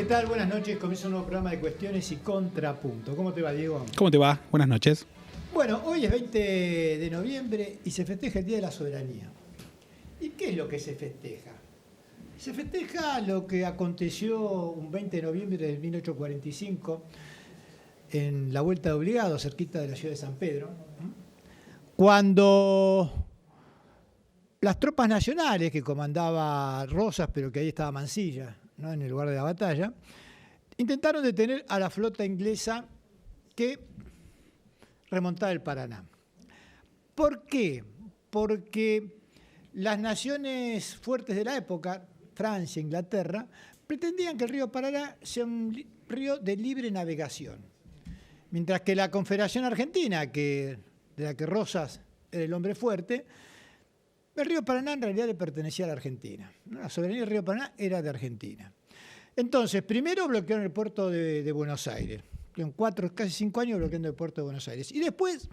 ¿Qué tal? Buenas noches. Comienza un nuevo programa de Cuestiones y Contrapunto. ¿Cómo te va, Diego? ¿Cómo te va? Buenas noches. Bueno, hoy es 20 de noviembre y se festeja el Día de la Soberanía. ¿Y qué es lo que se festeja? Se festeja lo que aconteció un 20 de noviembre de 1845 en la Vuelta de Obligado, cerquita de la ciudad de San Pedro, cuando las tropas nacionales que comandaba Rosas, pero que ahí estaba Mansilla, ¿no?, en el lugar de la batalla, intentaron detener a la flota inglesa que remontaba el Paraná. ¿Por qué? Porque las naciones fuertes de la época, Francia, Inglaterra, pretendían que el río Paraná sea un río de libre navegación, mientras que la Confederación Argentina, de la que Rosas era el hombre fuerte, el río Paraná en realidad le pertenecía a la Argentina. La soberanía del río Paraná era de Argentina. Entonces, primero bloquearon el puerto de Buenos Aires. Casi 5 años bloqueando el puerto de Buenos Aires. Y después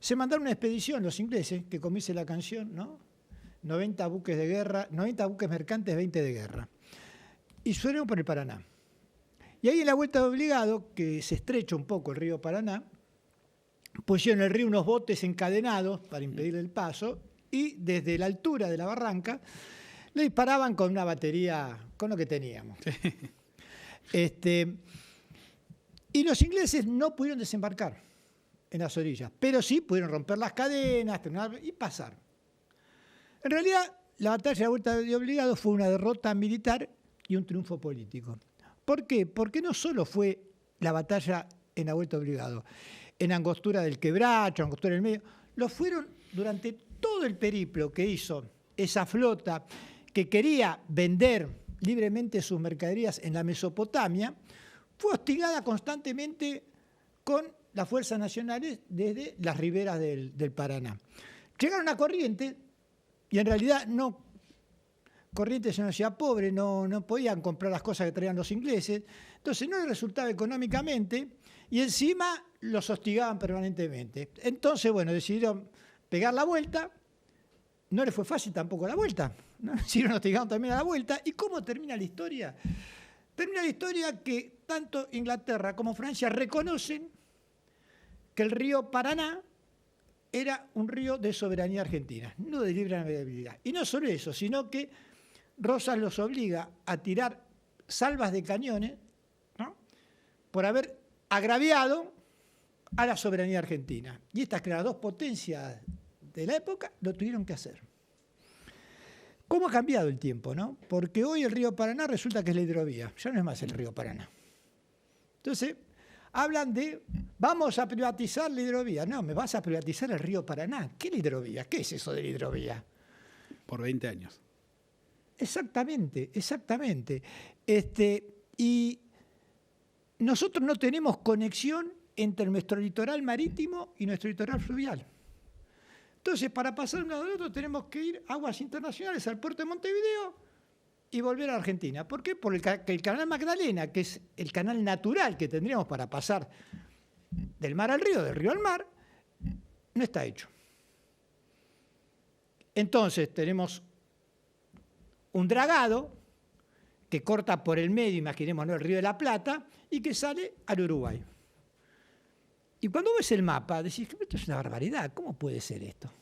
se mandaron una expedición, los ingleses, que como dice la canción, ¿no?, 90 buques de guerra, 90 buques mercantes, 20 de guerra. Y fueron por el Paraná. Y ahí en la Vuelta de Obligado, que se estrecha un poco el río Paraná, pusieron en el río unos botes encadenados para impedir el paso, y desde la altura de la barranca le disparaban con una batería, con lo que teníamos. Y los ingleses no pudieron desembarcar en las orillas, pero sí pudieron romper las cadenas y pasar. En realidad, la batalla de la Vuelta de Obligado fue una derrota militar y un triunfo político. ¿Por qué? Porque no solo fue la batalla en la Vuelta de Obligado, en Angostura del Quebracho, Angostura del Medio, lo fueron durante todo el periplo que hizo esa flota que quería vender libremente sus mercaderías en la Mesopotamia. Fue hostigada constantemente con las fuerzas nacionales desde las riberas del Paraná. Llegaron a Corrientes y en realidad Corrientes es una ciudad pobre, no podían comprar las cosas que traían los ingleses, entonces no les resultaba económicamente y encima los hostigaban permanentemente. Entonces, bueno, decidieron pegar la vuelta. No les fue fácil tampoco la vuelta, ¿no? Siguieron hostigando también a la vuelta. ¿Y cómo termina la historia? Termina la historia que tanto Inglaterra como Francia reconocen que el río Paraná era un río de soberanía argentina, no de libre navegabilidad. Y no solo eso, sino que Rosas los obliga a tirar salvas de cañones, ¿no?, por haber agraviado a la soberanía argentina. Y estas, que eran las dos potencias de la época, lo tuvieron que hacer. ¿Cómo ha cambiado el tiempo, no? Porque hoy el río Paraná resulta que es la hidrovía, ya no es más el río Paraná. Entonces, hablan de, vamos a privatizar la hidrovía. No, me vas a privatizar el río Paraná. ¿Qué es la hidrovía? ¿Qué es eso de la hidrovía? Por 20 años. Exactamente. Y nosotros no tenemos conexión entre nuestro litoral marítimo y nuestro litoral fluvial. Entonces, para pasar de un lado al otro tenemos que ir a aguas internacionales, al puerto de Montevideo y volver a Argentina. ¿Por qué? Porque el canal Magdalena, que es el canal natural que tendríamos para pasar del mar al río, del río al mar, no está hecho. Entonces tenemos un dragado que corta por el medio, imaginémonos, el río de la Plata, y que sale al Uruguay. Y cuando ves el mapa, decís, esto es una barbaridad, ¿cómo puede ser esto?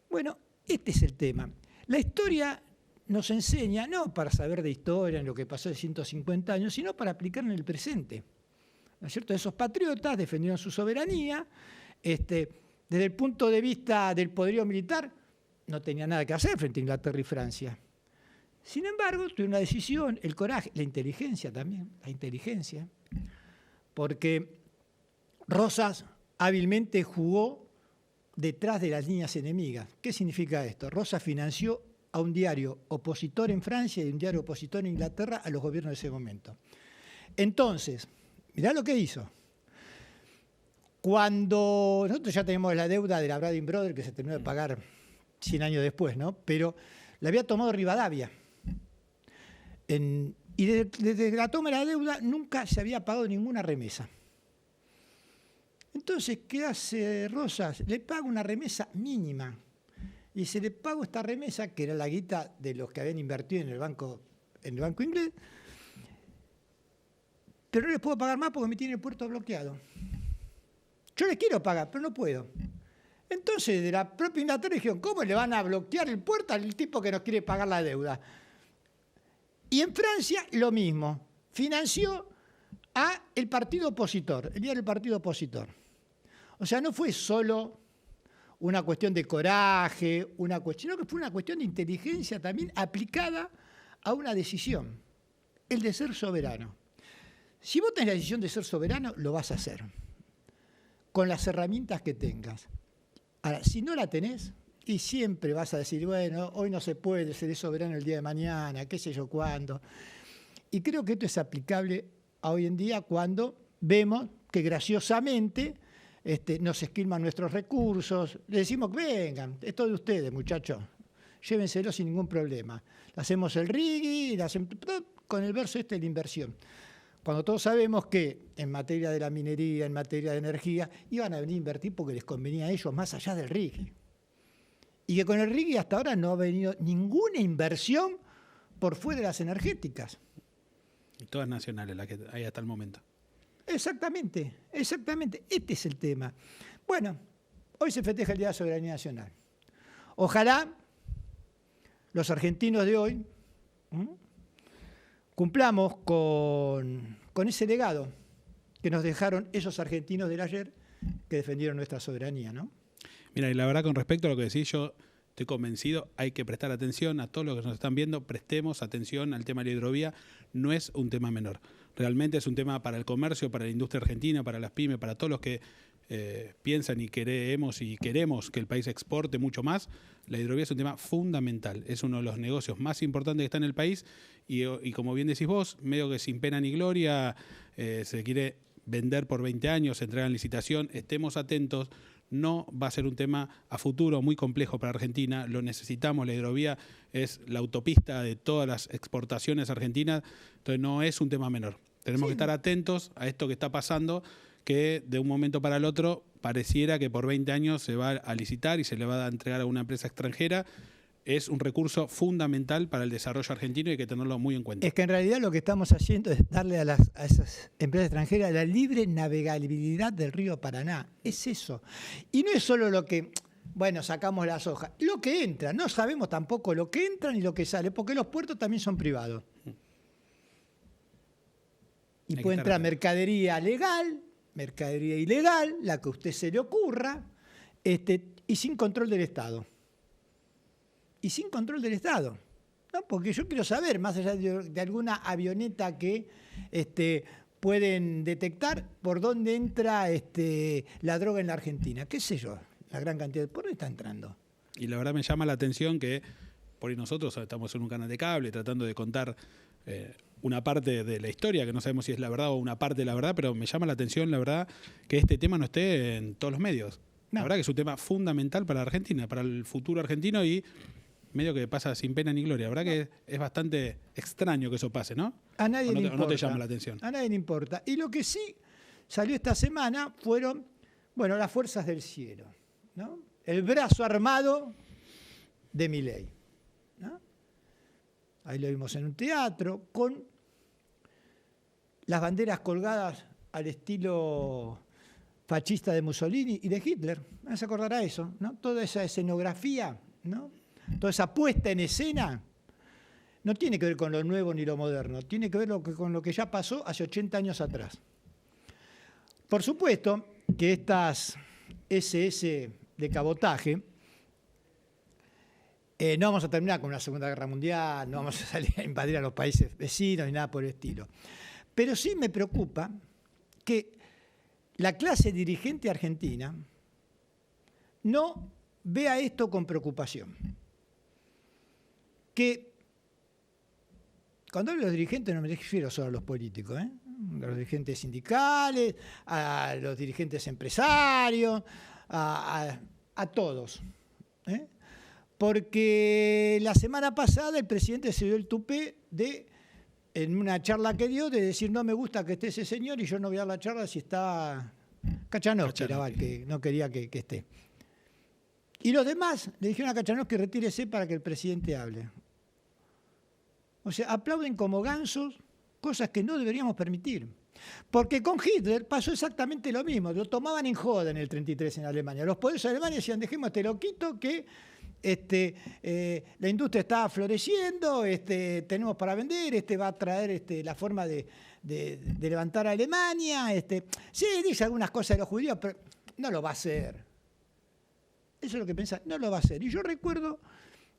Bueno, este es el tema. La historia nos enseña, no para saber de historia, en lo que pasó de 150 años, sino para aplicar en el presente. ¿No es cierto? Esos patriotas defendieron su soberanía, desde el punto de vista del poderío militar, no tenía nada que hacer frente a Inglaterra y Francia. Sin embargo, tuvieron una decisión, el coraje, la inteligencia también, porque Rosas hábilmente jugó detrás de las líneas enemigas. ¿Qué significa esto? Rosas financió a un diario opositor en Francia y un diario opositor en Inglaterra a los gobiernos de ese momento. Entonces, mirá lo que hizo. Cuando nosotros ya tenemos la deuda de la Brading Brothers, que se terminó de pagar 100 años después, ¿no?, pero la había tomado Rivadavia. Y desde la toma de la deuda nunca se había pagado ninguna remesa. Entonces, ¿qué hace Rosas? Le paga una remesa mínima. Y se le pagó esta remesa, que era la guita de los que habían invertido en el banco inglés, pero no les puedo pagar más porque me tiene el puerto bloqueado. Yo les quiero pagar, pero no puedo. Entonces, de la propia Inglaterra dijeron, ¿cómo le van a bloquear el puerto al tipo que no quiere pagar la deuda? Y en Francia, lo mismo. Financió a el partido opositor, el día del partido opositor. O sea, no fue solo una cuestión de coraje, sino que fue una cuestión de inteligencia también aplicada a una decisión, el de ser soberano. Si vos tenés la decisión de ser soberano, lo vas a hacer, con las herramientas que tengas. Ahora, si no la tenés, y siempre vas a decir, bueno, hoy no se puede, seré soberano el día de mañana, qué sé yo cuándo. Y creo que esto es aplicable a hoy en día cuando vemos que graciosamente nos esquilman nuestros recursos, le decimos, vengan, es todo de ustedes, muchachos, llévenselo sin ningún problema. Le hacemos el rigui, con el verso de la inversión. Cuando todos sabemos que en materia de la minería, en materia de energía, iban a venir a invertir porque les convenía a ellos más allá del rigui. Y que con el rigui hasta ahora no ha venido ninguna inversión por fuera de las energéticas. Y todas nacionales, las que hay hasta el momento. Exactamente, exactamente. Este es el tema. Bueno, hoy se festeja el Día de la Soberanía Nacional. Ojalá los argentinos de hoy cumplamos con ese legado que nos dejaron esos argentinos del ayer que defendieron nuestra soberanía, ¿no? Mira, y la verdad, con respecto a lo que decís, yo estoy convencido, hay que prestar atención a todos los que nos están viendo, prestemos atención al tema de la hidrovía, no es un tema menor. Realmente es un tema para el comercio, para la industria argentina, para las pymes, para todos los que piensan y queremos que el país exporte mucho más. La hidrovía es un tema fundamental, es uno de los negocios más importantes que está en el país y como bien decís vos, medio que sin pena ni gloria se quiere vender por 20 años, se entrega en licitación, estemos atentos. No va a ser un tema a futuro muy complejo para Argentina, lo necesitamos, la hidrovía es la autopista de todas las exportaciones argentinas, entonces no es un tema menor. Tenemos que estar atentos a esto que está pasando, que de un momento para el otro pareciera que por 20 años se va a licitar y se le va a entregar a una empresa extranjera. Es un recurso fundamental para el desarrollo argentino y hay que tenerlo muy en cuenta. Es que en realidad lo que estamos haciendo es darle a esas empresas extranjeras la libre navegabilidad del río Paraná. Es eso. Y no es solo lo que, bueno, sacamos las hojas. Lo que entra, no sabemos tampoco lo que entra ni lo que sale, porque los puertos también son privados. Y puede entrar mercadería legal, mercadería ilegal, la que a usted se le ocurra, y sin control del Estado. Y sin control del Estado, ¿no? Porque yo quiero saber, más allá de alguna avioneta que pueden detectar, por dónde entra la droga en la Argentina. ¿Qué sé yo? La gran cantidad. ¿Por dónde está entrando? Y la verdad me llama la atención que por ahí nosotros estamos en un canal de cable tratando de contar una parte de la historia, que no sabemos si es la verdad o una parte de la verdad, pero me llama la atención, la verdad, que este tema no esté en todos los medios. No. La verdad que es un tema fundamental para Argentina, para el futuro argentino y medio que pasa sin pena ni gloria. La verdad que es bastante extraño que eso pase, ¿no? A nadie le importa. ¿No te llama la atención? A nadie le importa. Y lo que sí salió esta semana fueron, bueno, las fuerzas del cielo, ¿no? El brazo armado de Milei, ¿no? Ahí lo vimos en un teatro, con las banderas colgadas al estilo fascista de Mussolini y de Hitler. ¿No se acordará eso? ¿No? Toda esa escenografía, ¿no? Toda esa puesta en escena no tiene que ver con lo nuevo ni lo moderno, tiene que ver con lo que ya pasó hace 80 años atrás. Por supuesto que estas SS de cabotaje, no vamos a terminar con una Segunda Guerra Mundial, no vamos a salir a invadir a los países vecinos ni nada por el estilo. Pero sí me preocupa que la clase dirigente argentina no vea esto con preocupación. Que cuando hablo de los dirigentes no me refiero solo a los políticos, a los dirigentes sindicales, a los dirigentes empresarios, a todos. Porque la semana pasada el presidente se dio el tupé en una charla que dio, de decir no me gusta que esté ese señor y yo no voy a dar la charla si está Kachanowski, que no quería que esté. Y los demás le dijeron a Kachanowski retírese para que el presidente hable. O sea, aplauden como gansos cosas que no deberíamos permitir. Porque con Hitler pasó exactamente lo mismo. Lo tomaban en joda en el 33 en Alemania. Los poderes alemanes decían, dejemos a este loquito que la industria está floreciendo, tenemos para vender, va a traer la forma de levantar a Alemania. Sí, dice algunas cosas de los judíos, pero no lo va a hacer. Eso es lo que pensaba, no lo va a hacer. Y yo recuerdo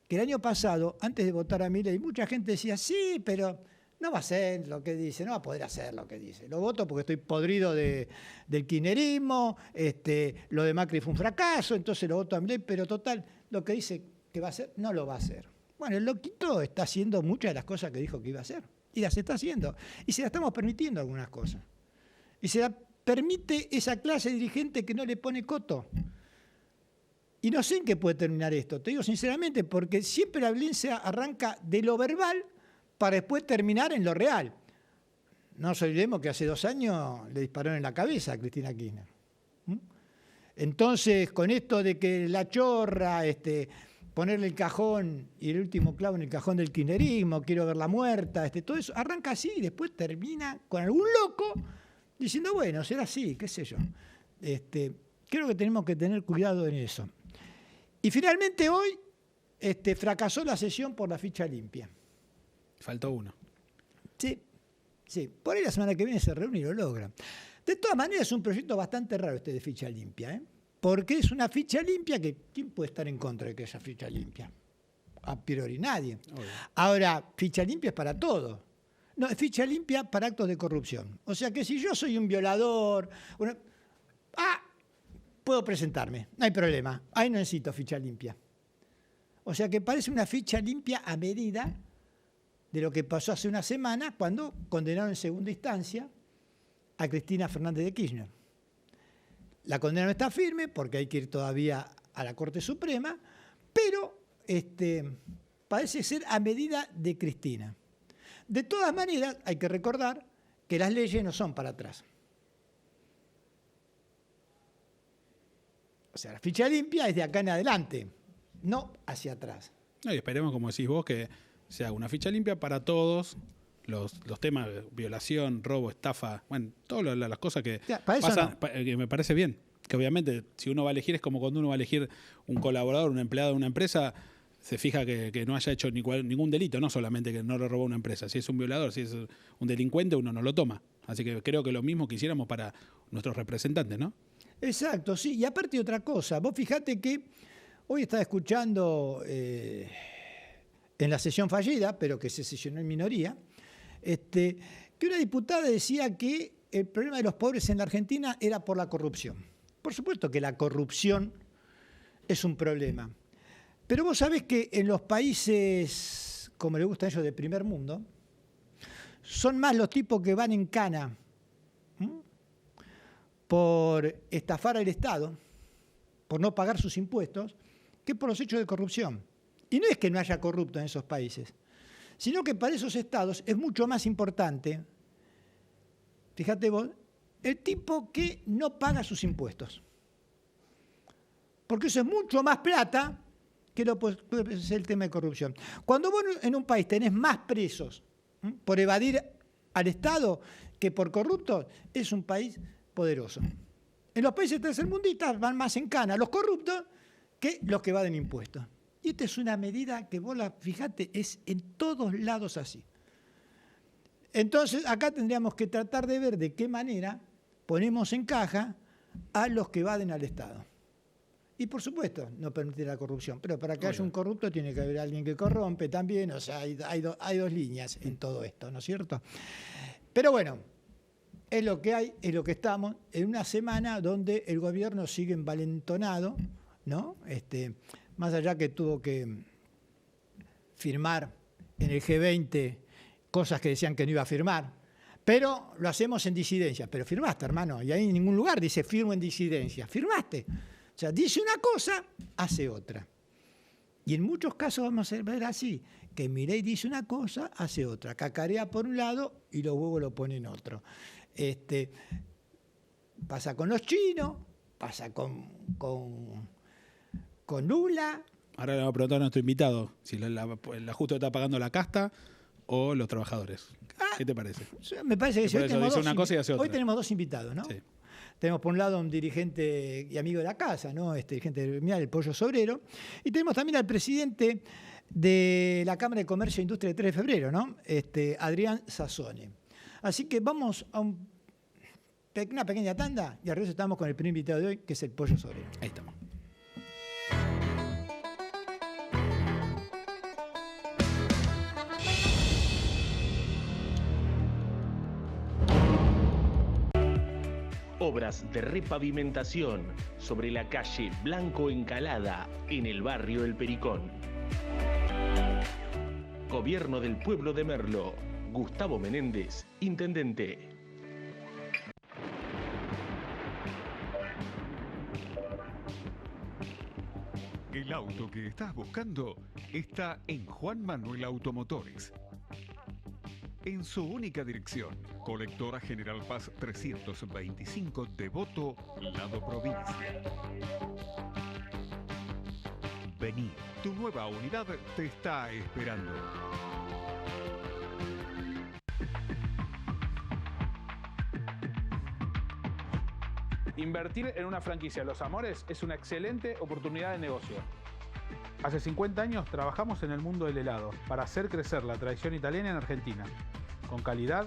que el año pasado, antes de votar a Milei, mucha gente decía, sí, pero no va a hacer lo que dice, no va a poder hacer lo que dice. Lo voto porque estoy podrido del kirchnerismo, lo de Macri fue un fracaso, entonces lo voto a Milei, pero total, lo que dice que va a hacer, no lo va a hacer. Bueno, el loquito está haciendo muchas de las cosas que dijo que iba a hacer, y las está haciendo, y se las estamos permitiendo algunas cosas. Y se la permite esa clase dirigente que no le pone coto. Y no sé en qué puede terminar esto, te digo sinceramente, porque siempre la violencia arranca de lo verbal para después terminar en lo real. No nos olvidemos que hace 2 años le dispararon en la cabeza a Cristina Kirchner. Entonces, con esto de que la chorra, ponerle el cajón y el último clavo en el cajón del kirchnerismo, quiero verla muerta, todo eso arranca así y después termina con algún loco diciendo, bueno, será así, qué sé yo. Creo que tenemos que tener cuidado en eso. Y finalmente hoy fracasó la sesión por la ficha limpia. Faltó uno. Sí. Por ahí la semana que viene se reúne y lo logra. De todas maneras es un proyecto bastante raro de ficha limpia, porque es una ficha limpia que ¿quién puede estar en contra de que haya ficha limpia? A priori nadie. Obvio. Ahora, ficha limpia es para todo. No, es ficha limpia para actos de corrupción. O sea que si yo soy un violador, puedo presentarme, no hay problema. Ahí no necesito ficha limpia. O sea que parece una ficha limpia a medida de lo que pasó hace una semana cuando condenaron en segunda instancia a Cristina Fernández de Kirchner. La condena no está firme porque hay que ir todavía a la Corte Suprema, pero parece ser a medida de Cristina. De todas maneras, hay que recordar que las leyes no son para atrás. O sea, la ficha limpia es de acá en adelante, no hacia atrás. No, y esperemos, como decís vos, que sea una ficha limpia para todos los temas de violación, robo, estafa, bueno, todas las cosas que pasan, no. Que me parece bien. Que obviamente, si uno va a elegir, es como cuando uno va a elegir un colaborador, un empleado de una empresa, se fija que no haya hecho ningún delito, no solamente que no lo robó una empresa. Si es un violador, si es un delincuente, uno no lo toma. Así que creo que lo mismo quisiéramos para nuestros representantes, ¿no? Exacto, sí. Y aparte otra cosa, vos fijate que hoy estaba escuchando en la sesión fallida, pero que se sesionó en minoría, que una diputada decía que el problema de los pobres en la Argentina era por la corrupción. Por supuesto que la corrupción es un problema. Pero vos sabés que en los países, como le gustan a ellos, de primer mundo, son más los tipos que van en cana por estafar al Estado, por no pagar sus impuestos, que por los hechos de corrupción. Y no es que no haya corruptos en esos países, sino que para esos estados es mucho más importante, fíjate vos, el tipo que no paga sus impuestos. Porque eso es mucho más plata que es el tema de corrupción. Cuando vos en un país tenés más presos por evadir al Estado que por corruptos, es un país poderoso. En los países tercermundistas van más en cana los corruptos que los que evaden impuestos. Y esta es una medida que vos fíjate, es en todos lados así. Entonces, acá tendríamos que tratar de ver de qué manera ponemos en caja a los que evaden al Estado. Y, por supuesto, no permitir la corrupción. Pero para que haya un corrupto tiene que haber alguien que corrompe también. O sea, hay dos líneas en todo esto, ¿no es cierto? Pero bueno, es lo que hay, es lo que estamos, en una semana donde el gobierno sigue envalentonado, ¿no? Más allá que tuvo que firmar en el G20 cosas que decían que no iba a firmar, pero lo hacemos en disidencia. Pero firmaste, hermano, y ahí en ningún lugar dice firmo en disidencia. Firmaste. O sea, dice una cosa, hace otra. Y en muchos casos vamos a ver así, que Milei dice una cosa, hace otra. Cacarea por un lado y los huevos lo pone en otro. Pasa con los chinos, pasa con Lula. Ahora le vamos a preguntar a nuestro invitado si la justo está pagando la casta o los trabajadores. ¿Qué te parece? Me parece que por eso dice una cosa y hace otra. Hoy tenemos dos invitados, ¿no? Sí. Tenemos por un lado un dirigente y amigo de la casa, ¿no? Dirigente gremial, el Pollo Sobrero. Y tenemos también al presidente de la Cámara de Comercio e Industria de 3 de febrero, ¿no? Adrián Sassone. Así que vamos a una pequeña tanda y al regreso estamos con el primer invitado de hoy, que es el Pollo Sobrero. Ahí estamos. Obras de repavimentación sobre la calle Blanco Encalada, en el barrio El Pericón. Gobierno del Pueblo de Merlo. Gustavo Menéndez, intendente. El auto que estás buscando está en Juan Manuel Automotores. En su única dirección, Colectora General Paz 325, Devoto, Lado Provincia. Vení, tu nueva unidad te está esperando. Invertir en una franquicia Los Amores es una excelente oportunidad de negocio. Hace 50 años trabajamos en el mundo del helado para hacer crecer la tradición italiana en Argentina, con calidad,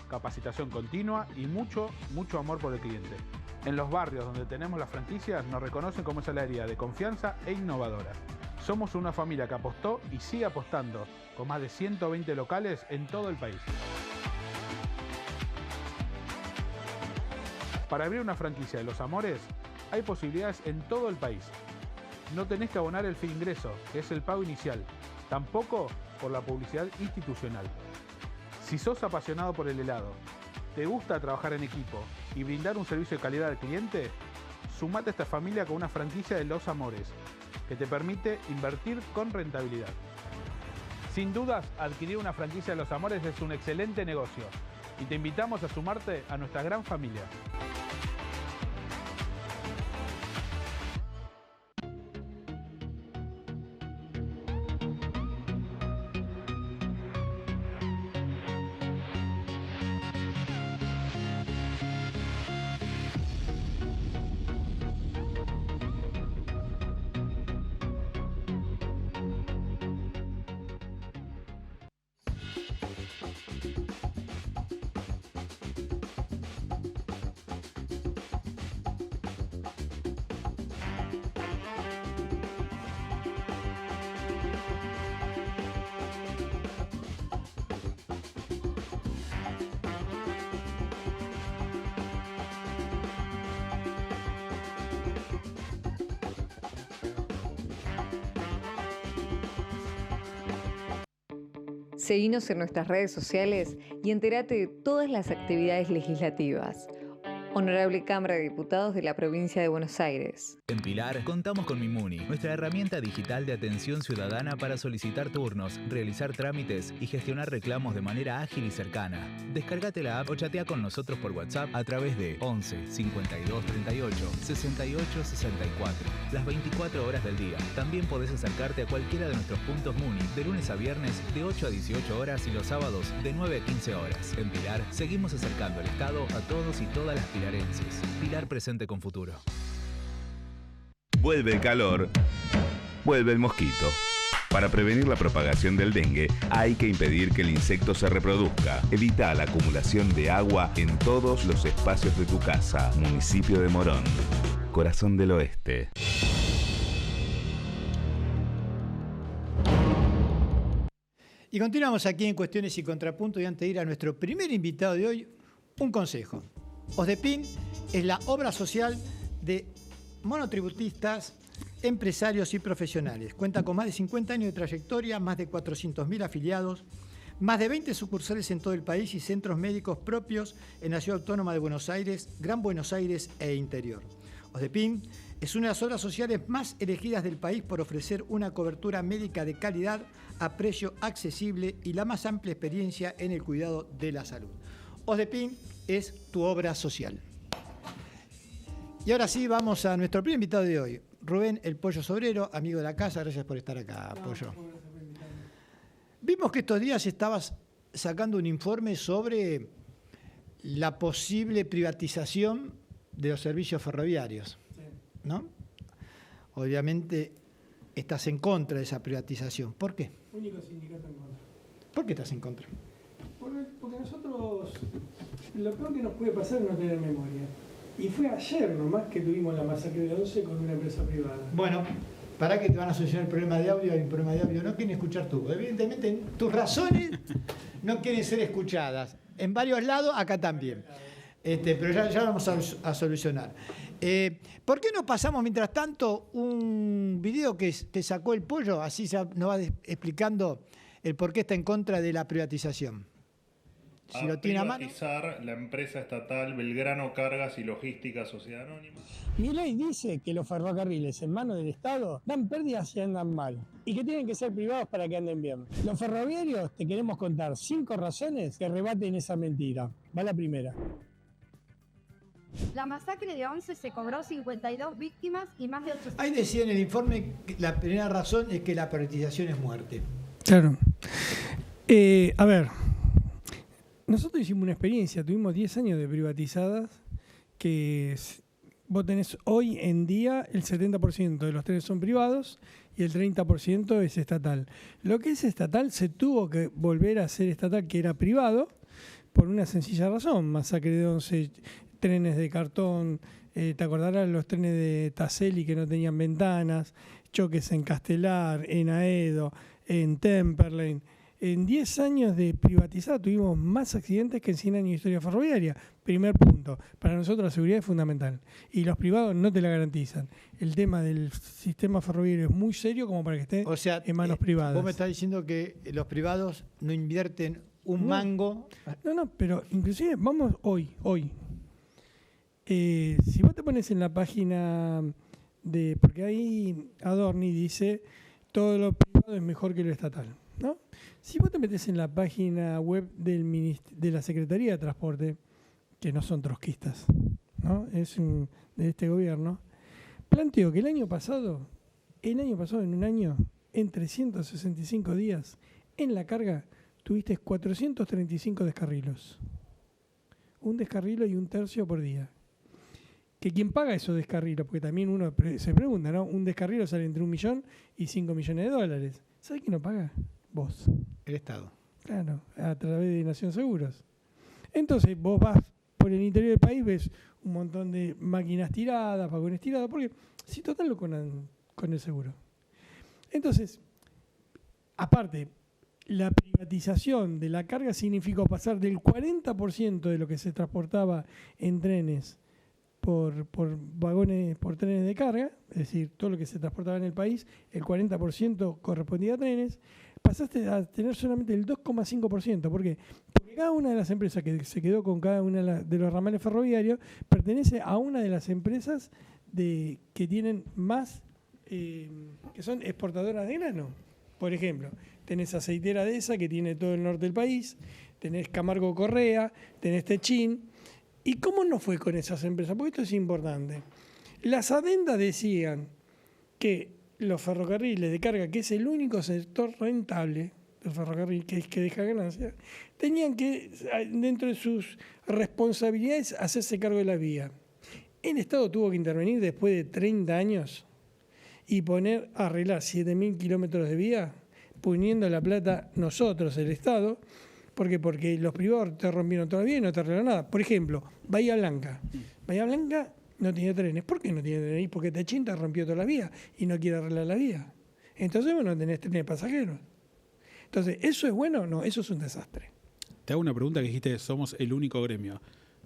capacitación continua y mucho amor por el cliente. En los barrios donde tenemos las franquicias nos reconocen como esa heladería de confianza e innovadora. Somos una familia que apostó y sigue apostando, con más de 120 locales en todo el país. Para abrir una franquicia de Los Amores, hay posibilidades en todo el país. No tenés que abonar el fee ingreso, que es el pago inicial, tampoco por la publicidad institucional. Si sos apasionado por el helado, te gusta trabajar en equipo y brindar un servicio de calidad al cliente, sumate a esta familia con una franquicia de Los Amores, que te permite invertir con rentabilidad. Sin dudas, adquirir una franquicia de Los Amores es un excelente negocio y te invitamos a sumarte a nuestra gran familia. Seguinos en nuestras redes sociales y entérate de todas las actividades legislativas. Honorable Cámara de Diputados de la Provincia de Buenos Aires. En Pilar contamos con Mimuni, nuestra herramienta digital de atención ciudadana para solicitar turnos, realizar trámites y gestionar reclamos de manera ágil y cercana. Descárgate la app o chatea con nosotros por WhatsApp a través de 11 52 38 68 64, las 24 horas del día. También podés acercarte a cualquiera de nuestros puntos Muni de lunes a viernes de 8 a 18 horas y los sábados de 9 a 15 horas. En Pilar seguimos acercando el Estado a todos y todas las pilarenses. Pilar presente con futuro. Vuelve el calor, vuelve el mosquito. Para prevenir la propagación del dengue, hay que impedir que el insecto se reproduzca. Evita la acumulación de agua en todos los espacios de tu casa. Municipio de Morón, Corazón del Oeste. Y continuamos aquí en Cuestiones y Contrapuntos y antes de ir a nuestro primer invitado de hoy, un consejo. OSDEPIN es la obra social de monotributistas, empresarios y profesionales. Cuenta con más de 50 años de trayectoria, más de 400.000 afiliados, más de 20 sucursales en todo el país y centros médicos propios en la Ciudad Autónoma de Buenos Aires, Gran Buenos Aires e interior. OSDEPIN es una de las obras sociales más elegidas del país por ofrecer una cobertura médica de calidad a precio accesible y la más amplia experiencia en el cuidado de la salud. OSDEPIN es tu obra social. Y ahora sí, vamos a nuestro primer invitado de hoy, Rubén El Pollo Sobrero, amigo de la casa. Gracias por estar acá, Pollo. Vimos que estos días estabas sacando un informe sobre la posible privatización de los servicios ferroviarios, ¿no? Obviamente estás en contra de esa privatización. ¿Por qué? Único sindicato en contra. ¿Por qué estás en contra? Porque nosotros, lo peor que nos puede pasar es no tener memoria. Y fue ayer nomás que tuvimos la masacre de 11 con una empresa privada. Bueno, ¿para qué te van a solucionar el problema de audio? Hay un problema de audio, no quieren escuchar tú. Evidentemente, tus razones no quieren ser escuchadas. En varios lados, acá también. Pero ya lo vamos a solucionar. ¿Por qué no pasamos, mientras tanto, un video que sacó el Pollo? Así nos va explicando el por qué está en contra de la privatización. Si lo tiene a mano. Privatizar la empresa estatal Belgrano Cargas y Logística Sociedad Anónima. Mi ley dice que los ferrocarriles en manos del Estado dan pérdidas y andan mal, y que tienen que ser privados para que anden bien. Los ferroviarios te queremos contar 5 razones que rebaten esa mentira. Va la primera. La masacre de 11 se cobró 52 víctimas y más de 800... Ahí decía en el informe que la primera razón es que la privatización es muerte. Claro. A ver, nosotros hicimos una experiencia, tuvimos 10 años de privatizadas, que vos tenés hoy en día el 70% de los trenes son privados y el 30% es estatal. Lo que es estatal se tuvo que volver a ser estatal, que era privado, por una sencilla razón: masacre de 11, trenes de cartón, te acordarás los trenes de Taselli que no tenían ventanas, choques en Castelar, en Aedo, en Temperley. En 10 años de privatizada tuvimos más accidentes que en 100 años de historia ferroviaria. Primer punto. Para nosotros la seguridad es fundamental. Y los privados no te la garantizan. El tema del sistema ferroviario es muy serio como para que esté en manos privadas. Vos me estás diciendo que los privados no invierten un mango. No, pero inclusive vamos hoy. Si vos te pones en la página de... Porque ahí Adorni dice todo lo privado es mejor que lo estatal, ¿no? Si vos te metes en la página web de la Secretaría de Transporte, que no son trotskistas, ¿no? Es de este gobierno, planteo que el año pasado, en un año, en 365 días, en la carga, tuviste 435 descarrilos. Un descarrilo y un tercio por día. Que quien paga esos descarrilos, porque también uno se pregunta, ¿no? Un descarrilo sale entre 1 millón y 5 millones de dólares. ¿Sabes quién lo paga? Vos. El Estado. Claro, a través de Nación Seguros. Entonces vos vas por el interior del país, ves un montón de máquinas tiradas, vagones tirados, porque si total lo con el seguro. Entonces, aparte, la privatización de la carga significó pasar del 40% de lo que se transportaba en trenes por vagones, por trenes de carga, es decir, todo lo que se transportaba en el país, el 40% correspondía a trenes, pasaste a tener solamente el 2,5%. ¿Por qué? Porque cada una de las empresas que se quedó con cada uno de los ramales ferroviarios pertenece a una de las empresas que tienen más, que son exportadoras de grano. Por ejemplo, tenés Aceitera Deza, que tiene todo el norte del país, tenés Camargo Correa, tenés Techín. ¿Y cómo no fue con esas empresas? Porque esto es importante. Las adendas decían que los ferrocarriles de carga, que es el único sector rentable del ferrocarril que deja ganancias, tenían que, dentro de sus responsabilidades, hacerse cargo de la vía. El Estado tuvo que intervenir después de 30 años y arreglar 7.000 kilómetros de vía, poniendo la plata nosotros, el Estado. ¿Por qué? Porque los privados te rompieron todavía y no te arreglaron nada. Por ejemplo, Bahía Blanca. Bahía Blanca no tiene trenes. ¿Por qué no tiene trenes? Porque Techín te rompió toda la vía y no quiere arreglar la vía. Entonces vos no tenés trenes pasajeros. Entonces, ¿eso es bueno? No, eso es un desastre. Te hago una pregunta que dijiste, somos el único gremio.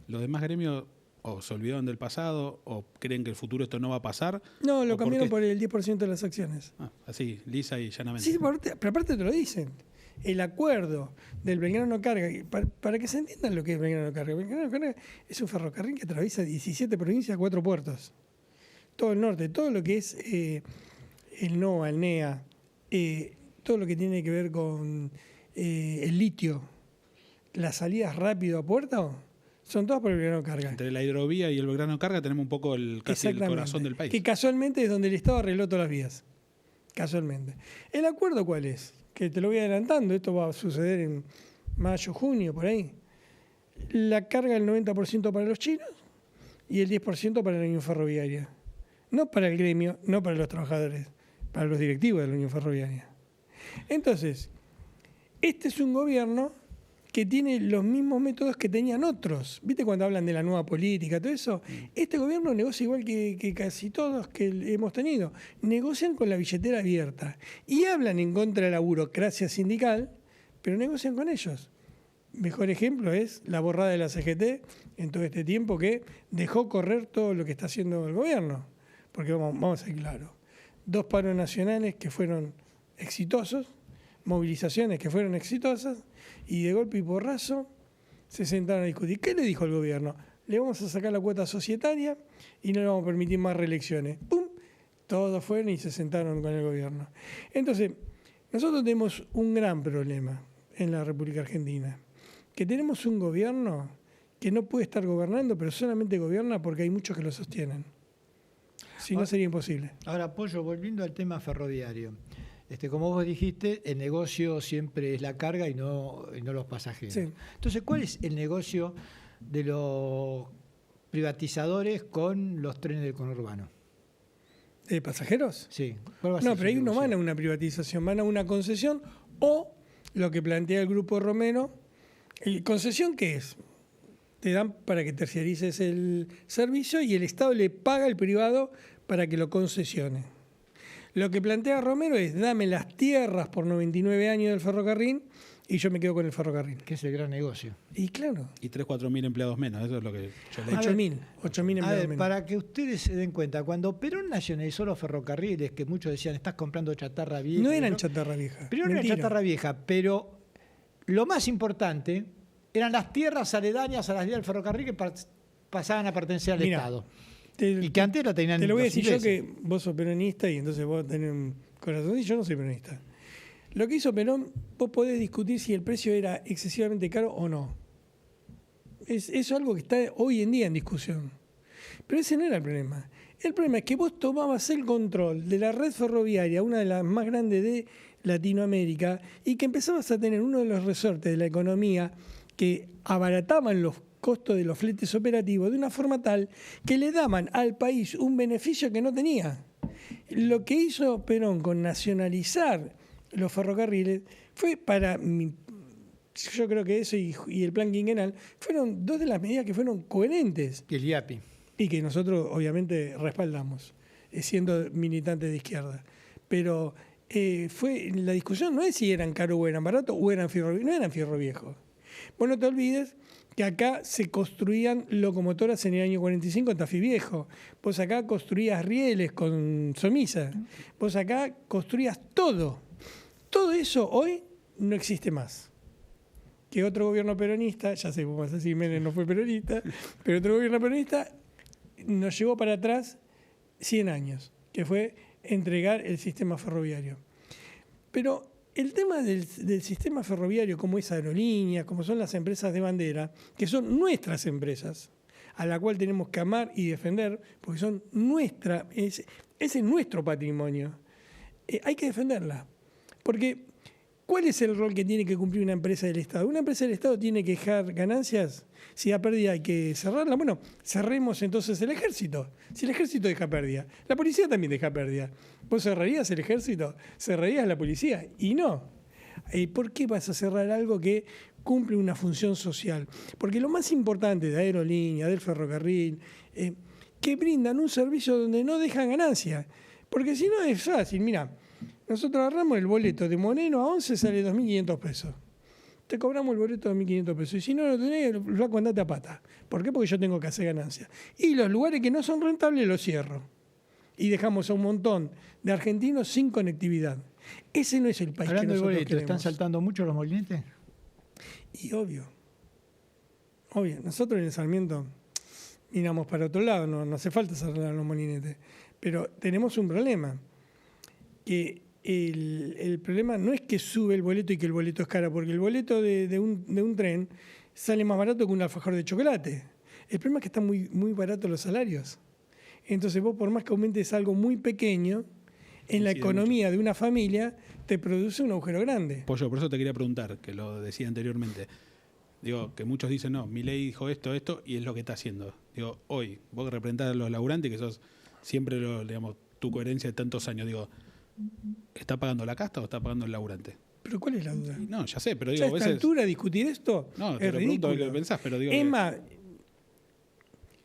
¿Los demás gremios o se olvidaron del pasado o creen que el futuro esto no va a pasar? No, lo cambiaron por el 10% de las acciones. Así, lisa y llanamente. Sí, pero aparte te lo dicen. El acuerdo del Belgrano Carga, para que se entiendan lo que es Belgrano Carga. Belgrano Carga es un ferrocarril que atraviesa 17 provincias, 4 puertos. Todo el norte, todo lo que es el NOA, el NEA, todo lo que tiene que ver con el litio, las salidas rápido a puerto, son todas por el Belgrano Carga. Entre la hidrovía y el Belgrano Carga tenemos un poco casi el corazón del país. Que casualmente es donde el Estado arregló todas las vías. Casualmente. ¿El acuerdo cuál es? Que te lo voy adelantando, esto va a suceder en mayo, junio, por ahí. La carga el 90% para los chinos y el 10% para la Unión Ferroviaria. No para el gremio, no para los trabajadores, para los directivos de la Unión Ferroviaria. Entonces, este es un gobierno que tiene los mismos métodos que tenían otros. ¿Viste cuando hablan de la nueva política, todo eso? Este gobierno negocia igual que casi todos que hemos tenido. Negocian con la billetera abierta y hablan en contra de la burocracia sindical, pero negocian con ellos. Mejor ejemplo es la borrada de la CGT en todo este tiempo que dejó correr todo lo que está haciendo el gobierno. Porque vamos a ser claros, 2 paros nacionales que fueron exitosos, movilizaciones que fueron exitosas, y de golpe y porrazo se sentaron a discutir. ¿Qué le dijo el gobierno? Le vamos a sacar la cuota societaria y no le vamos a permitir más reelecciones. ¡Pum! Todos fueron y se sentaron con el gobierno. Entonces, nosotros tenemos un gran problema en la República Argentina, que tenemos un gobierno que no puede estar gobernando, pero solamente gobierna porque hay muchos que lo sostienen. Si no, sería imposible. Ahora, Pollo, volviendo al tema ferroviario. Como vos dijiste, el negocio siempre es la carga y no los pasajeros. Sí. Entonces, ¿cuál es el negocio de los privatizadores con los trenes del conurbano? ¿De pasajeros? Sí. No, pero ahí no van a una privatización, van a una concesión o lo que plantea el Grupo Romero. ¿Concesión qué es? Te dan para que terciarices el servicio y el Estado le paga al privado para que lo concesione. Lo que plantea Romero es, dame las tierras por 99 años del ferrocarril y yo me quedo con el ferrocarril. Que es el gran negocio. Y claro. Y 3.000-4.000 empleados menos, eso es lo que yo le he 8.000 empleados menos. Para que ustedes se den cuenta, cuando Perón nacionalizó los ferrocarriles, que muchos decían, estás comprando chatarra vieja. No eran chatarra vieja. Pero no eran chatarra vieja, pero lo más importante eran las tierras aledañas a las vías del ferrocarril que pasaban a pertenecer al Estado. Y que antes la tenían. Te lo voy a decir yo que vos sos peronista y entonces vos tenés un corazón y yo no soy peronista. Lo que hizo Perón, vos podés discutir si el precio era excesivamente caro o no. Eso es algo que está hoy en día en discusión. Pero ese no era el problema. El problema es que vos tomabas el control de la red ferroviaria, una de las más grandes de Latinoamérica, y que empezabas a tener uno de los resortes de la economía que abarataban los costos de los fletes operativos de una forma tal que le daban al país un beneficio que no tenía. Lo que hizo Perón con nacionalizar los ferrocarriles fue yo creo que eso y el plan quinquenal fueron 2 de las medidas que fueron coherentes. Y el IAPI. Y que nosotros obviamente respaldamos, siendo militantes de izquierda. Pero la discusión no es si eran caros o eran baratos o eran no eran fierro viejo. Vos no te olvides que acá se construían locomotoras en el año 45 en Tafí Viejo. Vos acá construías rieles con Somisa. Vos acá construías todo. Todo eso hoy no existe más. Que otro gobierno peronista, ya sé, vos vas a decir Menem no fue peronista, pero otro gobierno peronista nos llevó para atrás 100 años, que fue entregar el sistema ferroviario. Pero el tema del sistema ferroviario, como es Aerolíneas, como son las empresas de bandera, que son nuestras empresas, a la cual tenemos que amar y defender, porque son ese es nuestro patrimonio. Hay que defenderla. Porque, ¿cuál es el rol que tiene que cumplir una empresa del Estado? Una empresa del Estado tiene que dejar ganancias. Si da pérdida hay que cerrarla. Bueno, cerremos entonces el ejército. Si el ejército deja pérdida, la policía también deja pérdida. ¿Vos cerrarías el ejército? ¿Cerrarías la policía? Y no. ¿Por qué vas a cerrar algo que cumple una función social? Porque lo más importante de Aerolínea, del ferrocarril, que brindan un servicio donde no dejan ganancia. Porque si no es fácil, mira, nosotros agarramos el boleto de Moreno a 11, sale 2.500 pesos. Te cobramos el boleto de 1.500 pesos. Y si no lo tenés, el flaco andate a pata. ¿Por qué? Porque yo tengo que hacer ganancia. Y los lugares que no son rentables los cierro. Y dejamos a un montón de argentinos sin conectividad. Ese no es el país que nosotros queremos. ¿Están saltando mucho los molinetes? Y obvio. Nosotros en el Sarmiento miramos para otro lado. No hace falta cerrar los molinetes. Pero tenemos un problema. Que el problema no es que sube el boleto y que el boleto es caro, porque el boleto de un tren sale más barato que un alfajor de chocolate. El problema es que están muy, muy baratos los salarios. Entonces vos, por más que aumentes algo muy pequeño, en la Incide economía de una familia, te produce un agujero grande. Pollo, por eso te quería preguntar, que lo decía anteriormente. Digo, que muchos dicen, no, Milei dijo esto, y es lo que está haciendo. Digo, hoy, vos que representás a los laburantes, que sos siempre, digamos, tu coherencia de tantos años, digo, ¿está pagando la casta o está pagando el laburante? ¿Pero cuál es la duda? No, ya sé, pero digo, ¿Ya a a esta veces... altura discutir esto No, te es lo pregunto ridículo? qué pensás, pero digo... Es más,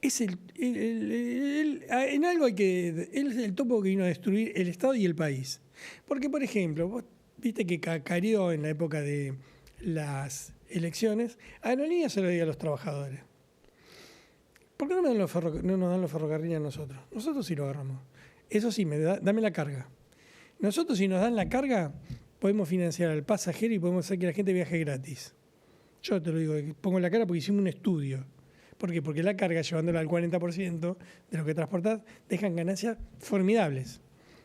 es en algo hay que... Él es el topo que vino a destruir el Estado y el país. Porque, por ejemplo, vos viste que cacareó en la época de las elecciones, a Aerolíneas se lo dio a los trabajadores. ¿Por qué no nos dan los ferrocarriles a nosotros? Nosotros sí lo agarramos. Eso sí, dame la carga. Nosotros si nos dan la carga, podemos financiar al pasajero y podemos hacer que la gente viaje gratis. Yo te lo digo, pongo la cara porque hicimos un estudio. ¿Por qué? Porque la carga, llevándola al 40% de lo que transportás, dejan ganancias formidables.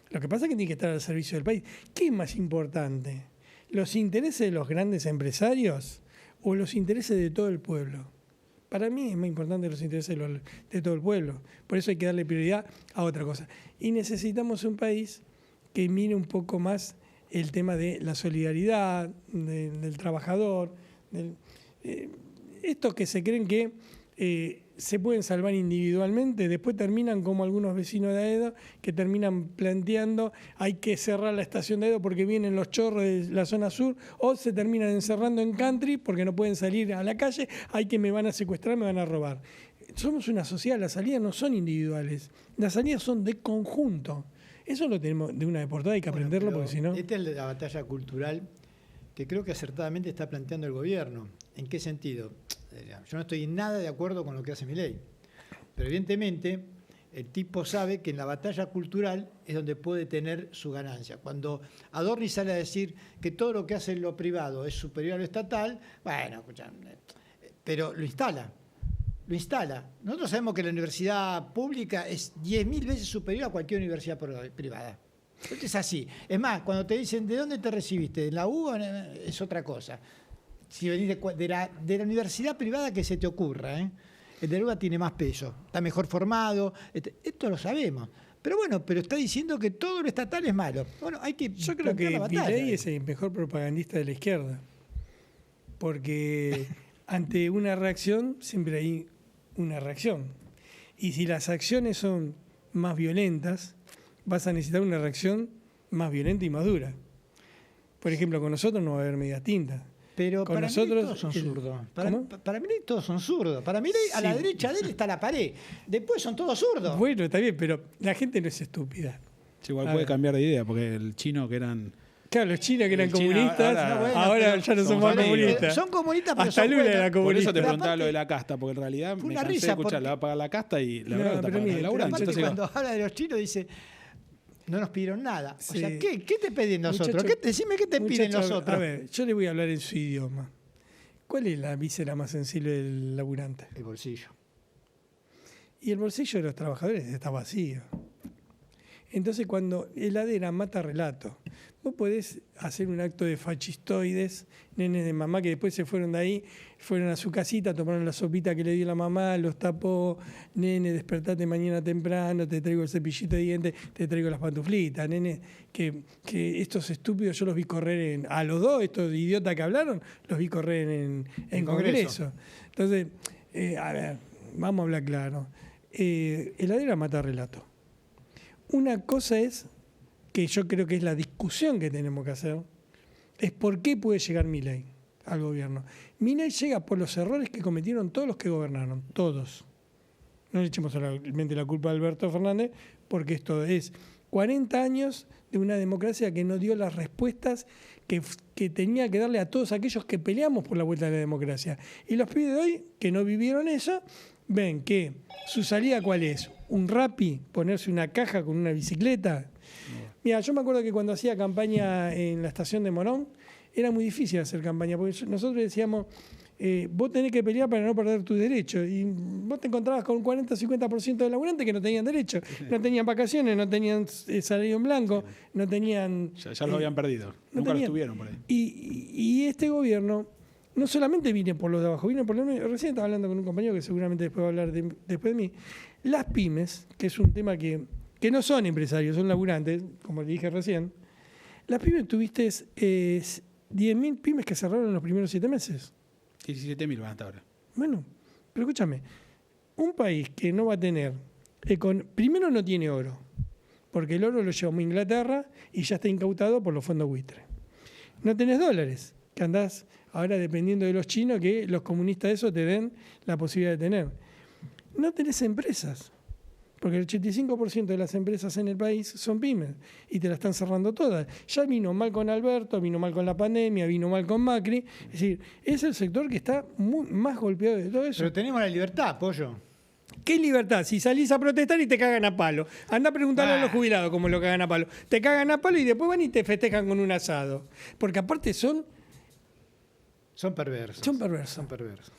Lo que pasa es que tiene que estar al servicio del país. ¿Qué es más importante? ¿Los intereses de los grandes empresarios o los intereses de todo el pueblo? Para mí es más importante los intereses de todo el pueblo. Por eso hay que darle prioridad a otra cosa. Y necesitamos un país que mire un poco más el tema de la solidaridad, del trabajador. Estos que se creen que se pueden salvar individualmente, después terminan como algunos vecinos de Aedo que terminan planteando hay que cerrar la estación de Aedo porque vienen los chorros de la zona sur, o se terminan encerrando en country porque no pueden salir a la calle, hay que me van a secuestrar, me van a robar. Somos una sociedad, las salidas no son individuales, las salidas son de conjunto. Eso lo tenemos de una deportada, hay que aprenderlo porque si no... Esta es la batalla cultural que creo que acertadamente está planteando el gobierno. ¿En qué sentido? Yo no estoy nada de acuerdo con lo que hace Milei, pero evidentemente el tipo sabe que en la batalla cultural es donde puede tener su ganancia. Cuando Adorni sale a decir que todo lo que hace en lo privado es superior a lo estatal, bueno, escuchame, pero lo instala. Nosotros sabemos que la universidad pública es 10.000 veces superior a cualquier universidad privada. Es así. Es más, cuando te dicen, ¿de dónde te recibiste? ¿En la UBA? Es otra cosa. Si venís de la universidad privada que se te ocurra, el de la UBA tiene más peso, está mejor formado, esto lo sabemos. Pero bueno, pero está diciendo que todo lo estatal es malo. Bueno, hay que... Yo creo que Milei es el mejor propagandista de la izquierda, porque ante una reacción siempre hay una reacción. Y si las acciones son más violentas, vas a necesitar una reacción más violenta y más dura. Por ejemplo, con nosotros no va a haber medias tintas. Pero con para nosotros, mí todos son zurdos. Para mí todos son zurdos. Para mí a Sí. la derecha de él está la pared. Después son todos zurdos. Bueno, está bien, pero la gente no es estúpida. Sí, igual A puede ver. cambiar de idea, porque el chino que eran... Claro, los chinos que eran El chino, comunistas, ahora ya no son más comunistas. Son comunistas, pero Hasta son Lula buenos. era Por comunista. eso te Pero preguntaba aparte- lo de la casta, porque en realidad Fue me una cansé risa, de escuchar, porque- la va a pagar la casta y la No, verdad está pero pagando mire, el Pero laburante. aparte Entonces, cuando habla de los chinos dice, no nos pidieron nada. O Sí. sea, ¿qué te piden nosotros? Muchacho- Decime qué te piden Muchachos, nosotros. A ver, yo le voy a hablar en su idioma. ¿Cuál es la víscera más sensible del laburante? El bolsillo. Y el bolsillo de los trabajadores está vacío. Entonces, cuando heladera mata relato, vos podés hacer un acto de fascistoides, nenes de mamá que después se fueron de ahí, fueron a su casita, tomaron la sopita que le dio la mamá, los tapó, nene, despertate mañana temprano, te traigo el cepillito de dientes, te traigo las pantuflitas, nene, que estos estúpidos yo los vi correr a los dos, estos idiotas que hablaron, los vi correr en Congreso. Entonces, a ver, vamos a hablar claro. Heladera mata relato. Una cosa es, que yo creo que es la discusión que tenemos que hacer, es por qué puede llegar Milei al gobierno. Milei llega por los errores que cometieron todos los que gobernaron, todos. No le echemos solamente la culpa a Alberto Fernández, porque esto es 40 años de una democracia que no dio las respuestas que tenía que darle a todos aquellos que peleamos por la vuelta de la democracia. Y los pibes de hoy, que no vivieron eso, ven que su salida ¿cuál es? Un Rappi, ponerse una caja con una bicicleta. Mira, yo me acuerdo que cuando hacía campaña en la estación de Morón, era muy difícil hacer campaña, porque nosotros decíamos, vos tenés que pelear para no perder tus derechos. Y vos te encontrabas con un 40-50% de laburantes que no tenían derecho. No tenían vacaciones, no tenían salario en blanco, no tenían... ya lo habían perdido. Nunca lo estuvieron por ahí. Y este gobierno no solamente viene por los de abajo, viene por los... Recién estaba hablando con un compañero que seguramente después va a hablar después de mí. Las pymes, que es un tema que que no son empresarios, son laburantes, como le dije recién, las pymes tuviste 10.000 pymes que cerraron en los primeros 7 meses. 17.000 van hasta ahora. Bueno, pero escúchame, un país que no va a tener, primero no tiene oro, porque el oro lo llevamos a Inglaterra y ya está incautado por los fondos buitres. No tenés dólares, que andás ahora dependiendo de los chinos, que los comunistas de eso te den la posibilidad de tener. No tenés empresas, porque el 85% de las empresas en el país son pymes y te la están cerrando todas. Ya vino mal con Alberto, vino mal con la pandemia, vino mal con Macri. Es decir, es el sector que está más golpeado de todo eso. Pero tenemos la libertad, pollo. ¿Qué libertad? Si salís a protestar y te cagan a palo. Anda a preguntarle a los jubilados cómo lo cagan a palo. Te cagan a palo y después van y te festejan con un asado. Porque aparte son perversos. Son perversos.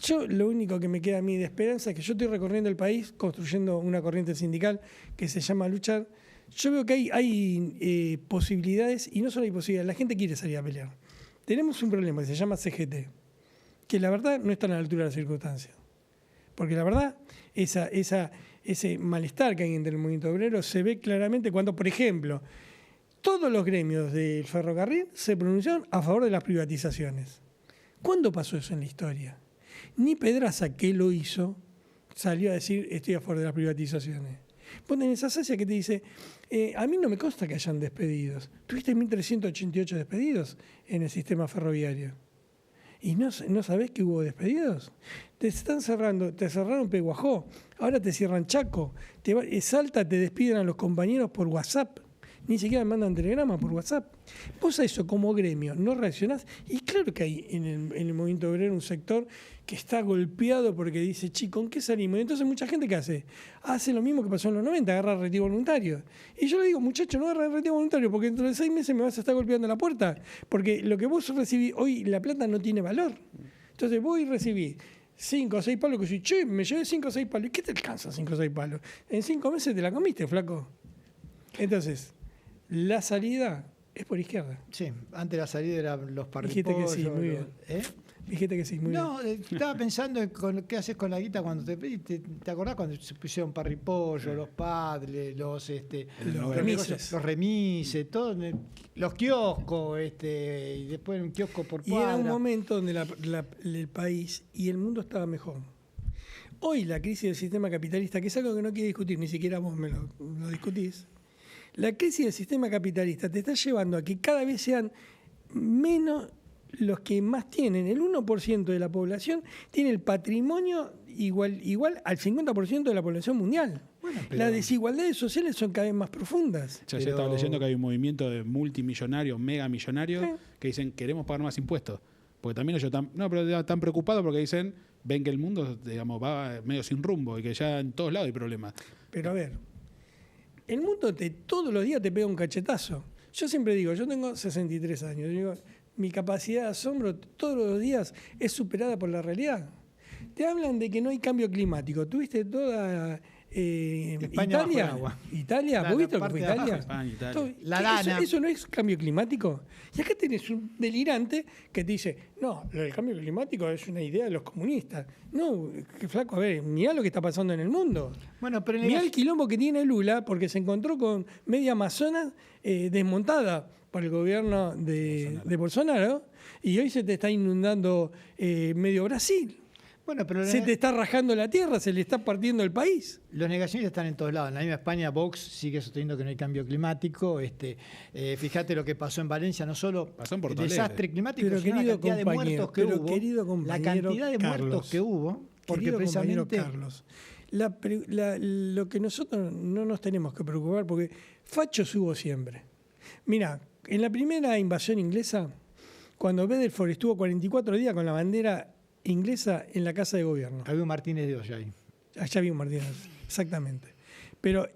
Yo lo único que me queda a mí de esperanza es que yo estoy recorriendo el país construyendo una corriente sindical que se llama Luchar. Yo veo que hay posibilidades, y no solo hay posibilidades, la gente quiere salir a pelear. Tenemos un problema que se llama CGT, que la verdad no está a la altura de las circunstancias. Porque la verdad, ese malestar que hay entre el movimiento obrero se ve claramente cuando, por ejemplo, todos los gremios del ferrocarril se pronunciaron a favor de las privatizaciones. ¿Cuándo pasó eso en la historia? Ni Pedraza, que lo hizo, salió a decir estoy a favor de las privatizaciones. Vos tenés a Sacia que te dice, a mí no me consta que hayan despedidos. Tuviste 1.388 despedidos en el sistema ferroviario. ¿Y no sabés que hubo despedidos? Te están cerrando, te cerraron Peguajó, ahora te cierran Chaco, Salta, te despiden a los compañeros por WhatsApp. Ni siquiera mandan telegrama por WhatsApp. Vos a eso como gremio no reaccionás. Y claro que hay en el movimiento obrero un sector que está golpeado porque dice, chico, ¿con qué salimos? Y entonces mucha gente, ¿qué hace? Hace lo mismo que pasó en los 90, agarra retiro voluntario. Y yo le digo, muchacho, no agarra retiro voluntario porque dentro de 6 meses me vas a estar golpeando la puerta. Porque lo que vos recibís hoy, la plata no tiene valor. Entonces vos recibís 5 o 6 palos que decís, che, me llevé 5 o 6 palos. ¿Y qué te alcanza 5 o 6 palos? En 5 meses te la comiste, flaco. Entonces, la salida es por izquierda. Sí, antes la salida eran los parripollos. Dijiste que sí, muy bien. Dijiste que sí, muy bien. No, estaba pensando en qué haces con la guita cuando te acordás cuando se pusieron parripollo, los padres, los remises, todo, los kioscos, y después un kiosco por cuadra. Y era un momento donde el país y el mundo estaba mejor. Hoy la crisis del sistema capitalista, que es algo que no quiero discutir, ni siquiera vos me lo discutís, la crisis del sistema capitalista te está llevando a que cada vez sean menos los que más tienen. El 1% de la población tiene el patrimonio igual al 50% de la población mundial. Bueno, las desigualdades sociales son cada vez más profundas. Ya se estaba leyendo que hay un movimiento de multimillonarios, megamillonarios, que dicen queremos pagar más impuestos. Porque también ellos están preocupados porque dicen, ven que el mundo, digamos, va medio sin rumbo y que ya en todos lados hay problemas. Pero a ver, el mundo todos los días te pega un cachetazo. Yo siempre digo, yo tengo 63 años, digo, mi capacidad de asombro todos los días es superada por la realidad. Te hablan de que no hay cambio climático. ¿Tuviste toda España Italia? ¿Vos viste lo que fue Italia? España, Italia. La Dana. ¿Eso no es cambio climático? Y acá tenés un delirante que te dice, no, el cambio climático es una idea de los comunistas. No, qué flaco, a ver, mirá lo que está pasando en el mundo. Bueno, pero mirá el quilombo que tiene Lula porque se encontró con media Amazonas desmontada por el gobierno de Bolsonaro y hoy se te está inundando medio Brasil. Bueno, pero se te está rajando la tierra, se le está partiendo el país. Los negacionistas están en todos lados. En la misma España, Vox sigue sosteniendo que no hay cambio climático. Fíjate lo que pasó en Valencia, no solo el desastre climático, pero sino la cantidad de muertos que hubo. Querido compañero, la cantidad de muertos que hubo, porque precisamente Carlos, lo que nosotros no nos tenemos que preocupar, porque fachos hubo siempre. Mira, en la primera invasión inglesa, cuando Bedford estuvo 44 días con la bandera inglesa en la Casa de Gobierno. Había un Martínez de Ollay. Allá había un Martínez, exactamente. Pero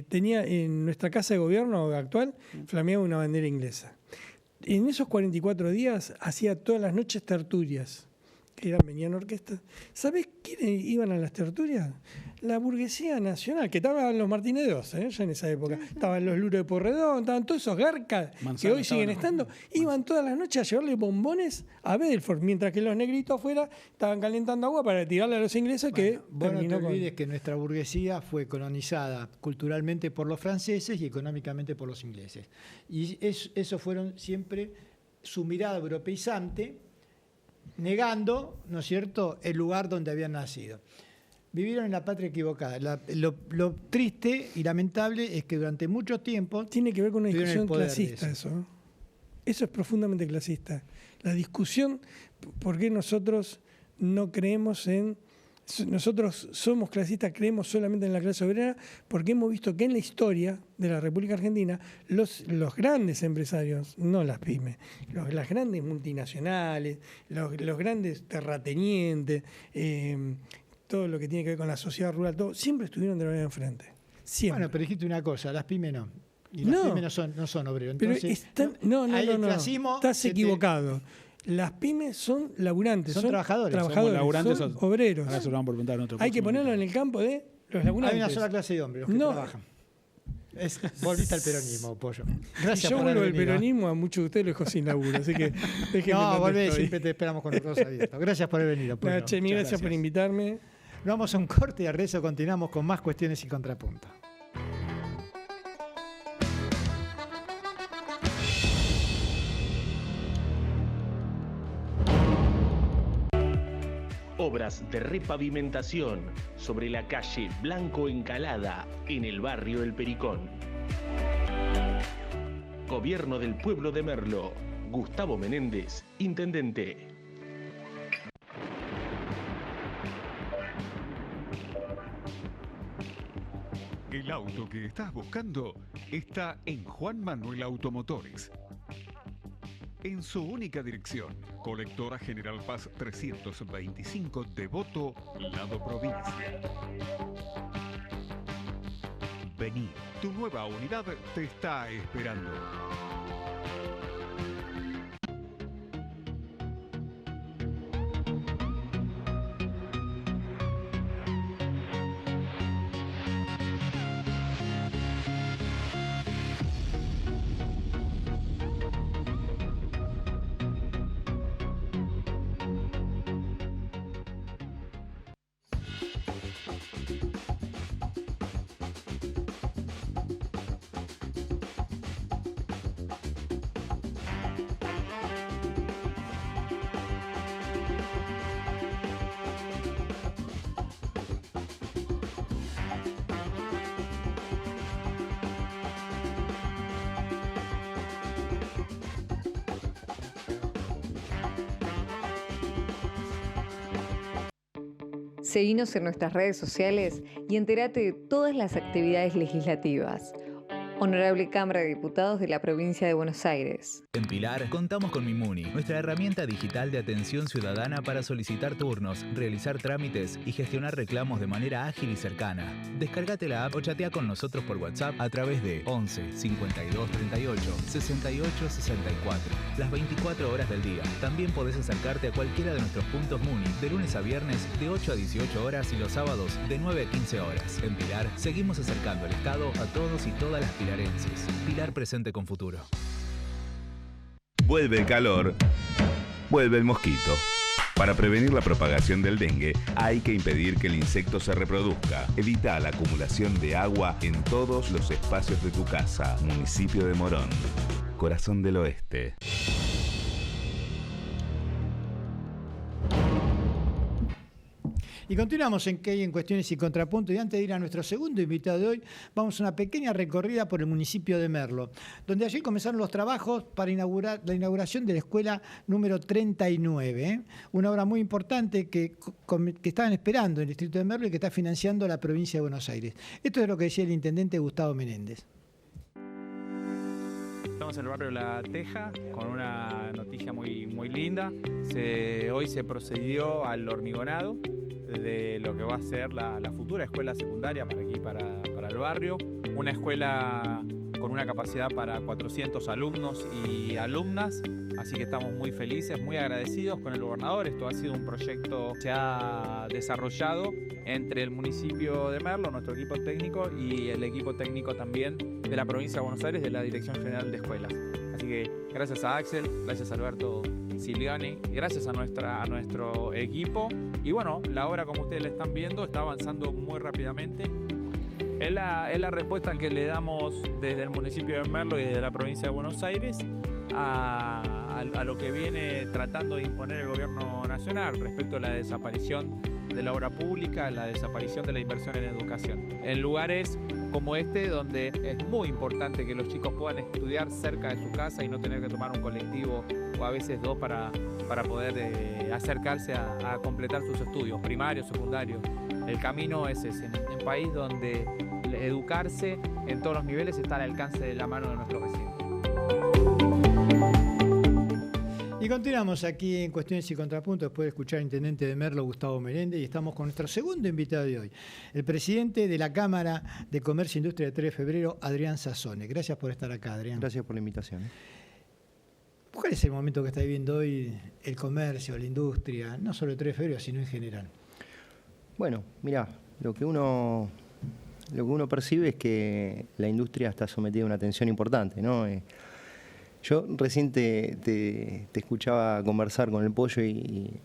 tenía en nuestra Casa de Gobierno actual, flameaba una bandera inglesa. En esos 44 días hacía todas las noches tertulias que venían orquestas. ¿Sabés quiénes iban a las tertulias? La burguesía nacional, que estaban los Martínez de Oz, ya en esa época. Estaban los Luro de Porredón, estaban todos esos garcas que hoy siguen estando. Iban todas las noches a llevarle bombones a Belfort, mientras que los negritos afuera estaban calentando agua para tirarle a los ingleses. Vos no te olvides que nuestra burguesía fue colonizada culturalmente por los franceses y económicamente por los ingleses. Y eso fueron siempre su mirada europeizante, negando, ¿no es cierto?, el lugar donde habían nacido. Vivieron en la patria equivocada. Lo triste y lamentable es que durante mucho tiempo... Tiene que ver con una discusión clasista eso, ¿no? Eso es profundamente clasista. La discusión, ¿por qué nosotros no creemos en... Nosotros somos clasistas, creemos solamente en la clase obrera, porque hemos visto que en la historia de la República Argentina los grandes empresarios, no las pymes, las grandes multinacionales, los grandes terratenientes, todo lo que tiene que ver con la sociedad rural, todo, siempre estuvieron de la manera enfrente. Siempre. Bueno, pero dijiste una cosa, las pymes no. Y las pymes no son obreros. Entonces, no, estás equivocado. Las pymes son laburantes, son trabajadores, son obreros. Hay que ponerlo en el campo de los laburantes. Hay una sola clase de hombres, los que trabajan. Volviste al peronismo, Pollo. Gracias. Si yo vuelvo al peronismo, a muchos de ustedes los dejo sin laburo, así que déjenme. No, volvé, siempre te esperamos con los brazos abiertos. Gracias por haber venido, Pollo. Gracias por invitarme. Nos vamos a un corte y al regreso continuamos con más cuestiones y contrapunto. Obras de repavimentación sobre la calle Blanco Encalada en el barrio El Pericón. Gobierno del Pueblo de Merlo. Gustavo Menéndez, intendente. El auto que estás buscando está en Juan Manuel Automotores. En su única dirección, Colectora General Paz 325, Devoto, Lado Provincia. Vení, tu nueva unidad te está esperando. Seguinos en nuestras redes sociales y entérate de todas las actividades legislativas. Honorable Cámara de Diputados de la Provincia de Buenos Aires. En Pilar contamos con Mimuni, nuestra herramienta digital de atención ciudadana para solicitar turnos, realizar trámites y gestionar reclamos de manera ágil y cercana. Descárgate la app o chatea con nosotros por WhatsApp a través de 11 52 38 68 64. Las 24 horas del día. También podés acercarte a cualquiera de nuestros puntos Muni de lunes a viernes de 8 a 18 horas y los sábados de 9 a 15 horas. En Pilar seguimos acercando el Estado a todos y todas las pilarenses. Pilar presente con futuro. Vuelve el calor, vuelve el mosquito. Para prevenir la propagación del dengue, hay que impedir que el insecto se reproduzca. Evita la acumulación de agua en todos los espacios de tu casa. Municipio de Morón, corazón del oeste. Y continuamos en ¿Qué hay en Cuestiones y Contrapunto? Y antes de ir a nuestro segundo invitado de hoy, vamos a una pequeña recorrida por el municipio de Merlo, donde ayer comenzaron los trabajos para inaugurar la inauguración de la escuela número 39, una obra muy importante que estaban esperando en el distrito de Merlo y que está financiando la provincia de Buenos Aires. Esto es lo que decía el intendente Gustavo Menéndez. Estamos en el barrio La Teja con una noticia muy linda. Hoy se procedió al hormigonado de lo que va a ser la futura escuela secundaria para aquí, para el barrio. Una escuela con una capacidad para 400 alumnos y alumnas, así que estamos muy felices, muy agradecidos con el gobernador. Esto ha sido un proyecto que se ha desarrollado entre el municipio de Merlo, nuestro equipo técnico, y el equipo técnico también de la provincia de Buenos Aires, de la Dirección General de Escuelas. Así que gracias a Axel, gracias a Alberto Silviani, gracias a nuestro equipo. Y bueno, la obra, como ustedes la están viendo, está avanzando muy rápidamente. Es la respuesta que le damos desde el municipio de Merlo y desde la provincia de Buenos Aires a lo que viene tratando de imponer el gobierno nacional respecto a la desaparición de la obra pública, la desaparición de la inversión en educación. En lugares como este, donde es muy importante que los chicos puedan estudiar cerca de su casa y no tener que tomar un colectivo o a veces dos para poder acercarse a completar sus estudios primarios, secundarios. El camino es ese, en un país donde educarse en todos los niveles está al alcance de la mano de nuestros vecinos. Y continuamos aquí en Cuestiones y Contrapuntos después de escuchar al intendente de Merlo, Gustavo Meléndez, y estamos con nuestro segundo invitado de hoy, el presidente de la Cámara de Comercio e Industria de 3 de febrero, Adrián Sassone. Gracias por estar acá, Adrián. Gracias por la invitación. ¿Cuál es el momento que está viviendo hoy el comercio, la industria, no solo el 3 de febrero, sino en general? Bueno, mirá, lo que uno percibe es que la industria está sometida a una tensión importante, ¿no? Yo recién te escuchaba conversar con el Pollo y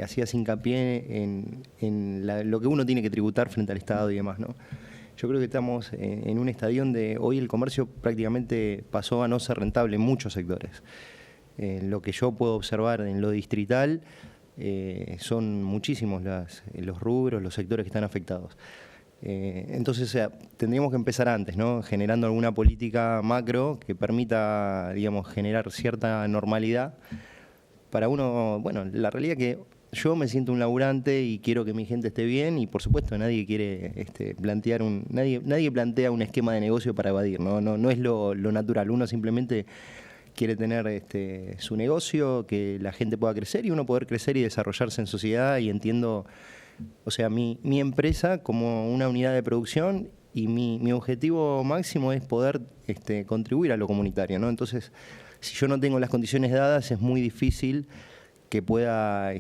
hacías hincapié en lo que uno tiene que tributar frente al Estado y demás, ¿no? Yo creo que estamos en un estadio donde hoy el comercio prácticamente pasó a no ser rentable en muchos sectores. Lo que yo puedo observar en lo distrital son muchísimos los rubros, los sectores que están afectados. Entonces, o sea, tendríamos que empezar antes, ¿no? Generando alguna política macro que permita, digamos, generar cierta normalidad para uno. Bueno, la realidad es que yo me siento un laburante y quiero que mi gente esté bien y, por supuesto, nadie quiere plantear nadie plantea un esquema de negocio para evadir, ¿no? No es lo natural. Uno simplemente quiere tener su negocio, que la gente pueda crecer y uno poder crecer y desarrollarse en sociedad, y entiendo. O sea, mi empresa como una unidad de producción y mi objetivo máximo es poder contribuir a lo comunitario, ¿no? Entonces, si yo no tengo las condiciones dadas, es muy difícil que pueda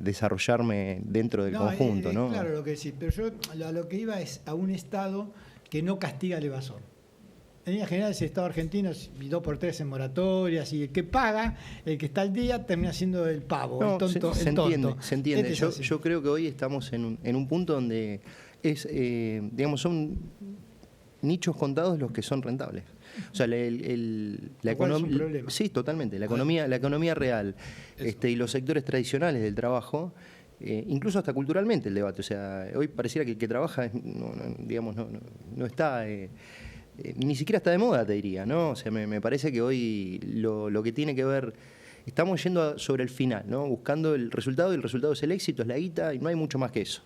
desarrollarme dentro del conjunto, ¿no? Claro lo que decís, pero yo a lo que iba es a un Estado que no castiga al evasor. En línea general, el Estado argentino es 2x3 en moratorias, y el que paga, el que está al día, termina siendo el pavo, el tonto. Se entiende. Yo creo que hoy estamos en un punto donde digamos, son nichos contados los que son rentables. O sea, la economía. Sí, totalmente. La economía real y los sectores tradicionales del trabajo. Incluso hasta culturalmente el debate. O sea, hoy pareciera que el que trabaja no está. Ni siquiera está de moda, te diría, ¿no? O sea, me parece que hoy lo que tiene que ver, estamos yendo sobre el final, ¿no? Buscando el resultado, y el resultado es el éxito, es la guita, y no hay mucho más que eso.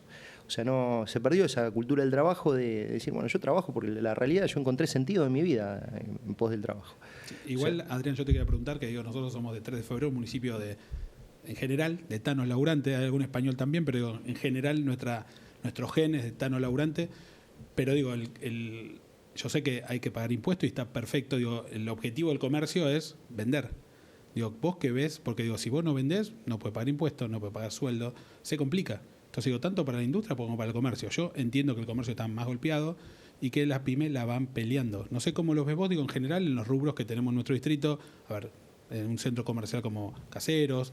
O sea, no se perdió esa cultura del trabajo de decir, bueno, yo trabajo porque la realidad, yo encontré sentido en mi vida en pos del trabajo. Sí, igual, Adrián, yo te quería preguntar, que nosotros somos de 3 de febrero, un municipio en general, de Tano Laburante, hay algún español también, pero en general nuestros genes de Tano Laburante, pero yo sé que hay que pagar impuestos y está perfecto. El objetivo del comercio es vender. Vos qué ves, porque si vos no vendés, no puedes pagar impuestos, no puedes pagar sueldo, se complica. Entonces tanto para la industria como para el comercio. Yo entiendo que el comercio está más golpeado y que las pymes la van peleando. No sé cómo los ves vos, en general, en los rubros que tenemos en nuestro distrito, a ver, en un centro comercial como Caseros,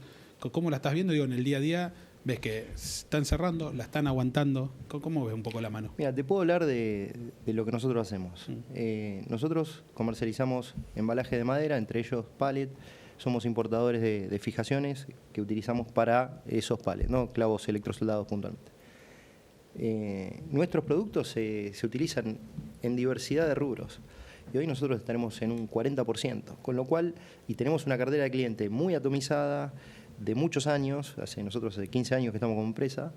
¿cómo la estás viendo? En el día a día, ¿ves que están cerrando, la están aguantando? ¿Cómo ves un poco la mano? Mira, te puedo hablar de lo que nosotros hacemos. Nosotros comercializamos embalaje de madera, entre ellos pallet. Somos importadores de fijaciones que utilizamos para esos pallets, ¿no? Clavos electrosoldados puntualmente. Nuestros productos se utilizan en diversidad de rubros. Y hoy nosotros estaremos en un 40%, con lo cual, y tenemos una cartera de cliente muy atomizada, de muchos años, nosotros hace 15 años que estamos como empresa,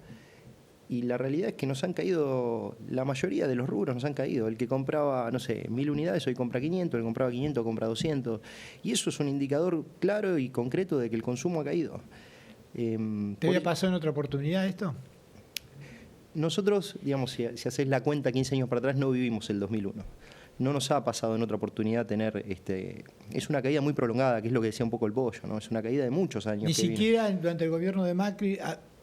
y la realidad es que nos han caído, la mayoría de los rubros nos han caído. El que compraba, 1000 unidades, hoy compra 500, el que compraba 500, compra 200, y eso es un indicador claro y concreto de que el consumo ha caído. ¿Te había pasado en otra oportunidad esto? Nosotros, digamos, si haces la cuenta 15 años para atrás, no vivimos el 2001. no nos ha pasado en otra oportunidad tener, es una caída muy prolongada, que es lo que decía un poco el Pollo, ¿no? Es una caída de muchos años. Ni siquiera durante el gobierno de Macri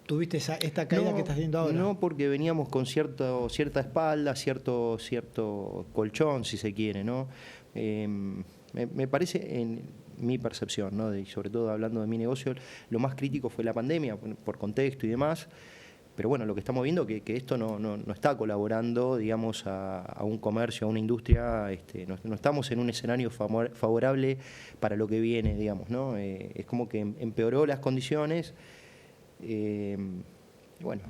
tuviste esta caída que estás viendo ahora. No, porque veníamos con cierta espalda, cierto colchón, si se quiere, ¿no? Me parece, en mi percepción, ¿no? Y sobre todo hablando de mi negocio, lo más crítico fue la pandemia, por contexto y demás. Pero bueno, lo que estamos viendo es que esto no está colaborando, digamos, a un comercio, a una industria. No estamos en un escenario favorable para lo que viene, digamos, ¿no? Es como que empeoró las condiciones. Bueno,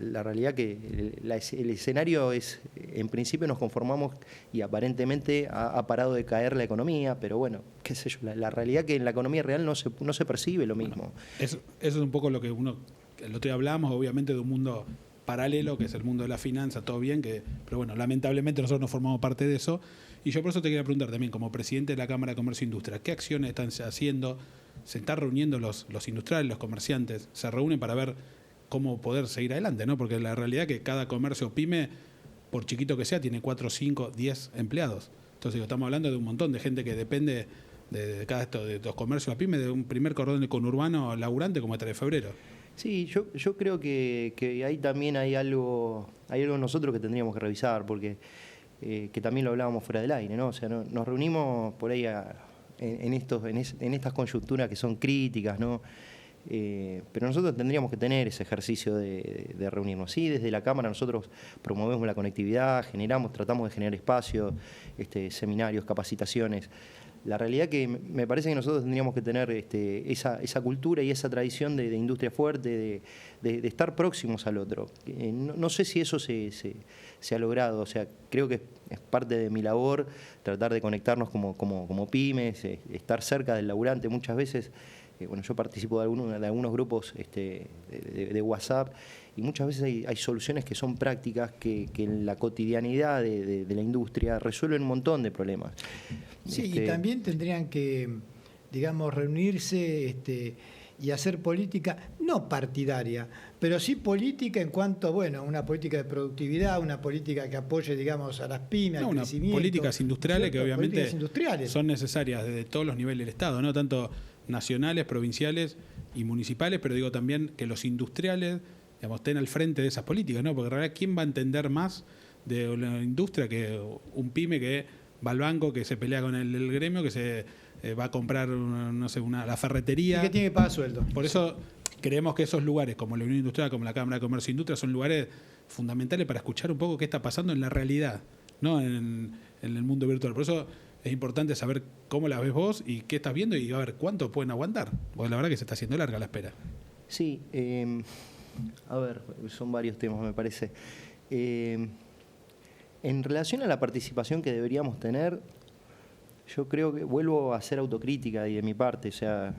la realidad que el escenario es, en principio nos conformamos y aparentemente ha parado de caer la economía, pero bueno, qué sé yo, la realidad que en la economía real no se percibe lo mismo. Bueno, eso es un poco lo que el otro día hablamos, obviamente, de un mundo paralelo, que es el mundo de la finanza, todo bien, pero bueno, lamentablemente nosotros no formamos parte de eso. Y yo por eso te quería preguntar también, como presidente de la Cámara de Comercio e Industria, ¿qué acciones están haciendo? ¿Se están reuniendo los industriales, los comerciantes? ¿Se reúnen para ver cómo poder seguir adelante, ¿no? Porque la realidad es que cada comercio pyme, por chiquito que sea, tiene 4, 5, 10 empleados. Entonces estamos hablando de un montón de gente que depende de cada de los comercios pyme, de un primer cordón conurbano laburante como este de febrero. Sí, yo creo que ahí también hay algo nosotros que tendríamos que revisar, porque que también lo hablábamos fuera del aire, ¿no? O sea, nos reunimos por ahí en estas coyunturas que son críticas, ¿no? Pero nosotros tendríamos que tener ese ejercicio de reunirnos. Sí, desde la Cámara nosotros promovemos la conectividad, tratamos de generar espacios, seminarios, capacitaciones. La realidad que me parece que nosotros tendríamos que tener esa cultura y esa tradición de industria fuerte, de estar próximos al otro. No sé si eso se ha logrado, o sea, creo que es parte de mi labor tratar de conectarnos como pymes, estar cerca del laburante. Muchas veces, bueno, yo participo de algunos grupos de WhatsApp, y muchas veces hay soluciones que son prácticas que en la cotidianidad de la industria resuelven un montón de problemas. Sí, y también tendrían que, digamos, reunirse y hacer política, no partidaria, pero sí política en cuanto, bueno, una política de productividad, una política que apoye, digamos, a las pymes, al crecimiento. Políticas industriales, ¿cierto? Que obviamente son necesarias desde todos los niveles del Estado, ¿no? Tanto nacionales, provinciales y municipales, pero digo también que los industriales, digamos, estén al frente de esas políticas, ¿no? Porque en realidad, ¿quién va a entender más de la industria que un pyme que va al banco, que se pelea con el gremio, que se va a comprar, la ferretería? Y que tiene que pagar sueldo. Por eso creemos que esos lugares, como la Unión Industrial, como la Cámara de Comercio e Industria, son lugares fundamentales para escuchar un poco qué está pasando en la realidad, ¿no? En el mundo virtual. Por eso es importante saber cómo la ves vos y qué estás viendo y a ver cuánto pueden aguantar. Porque la verdad que se está haciendo larga la espera. Sí, a ver, son varios temas, me parece. En relación a la participación que deberíamos tener, yo creo que vuelvo a hacer autocrítica y de mi parte. O sea,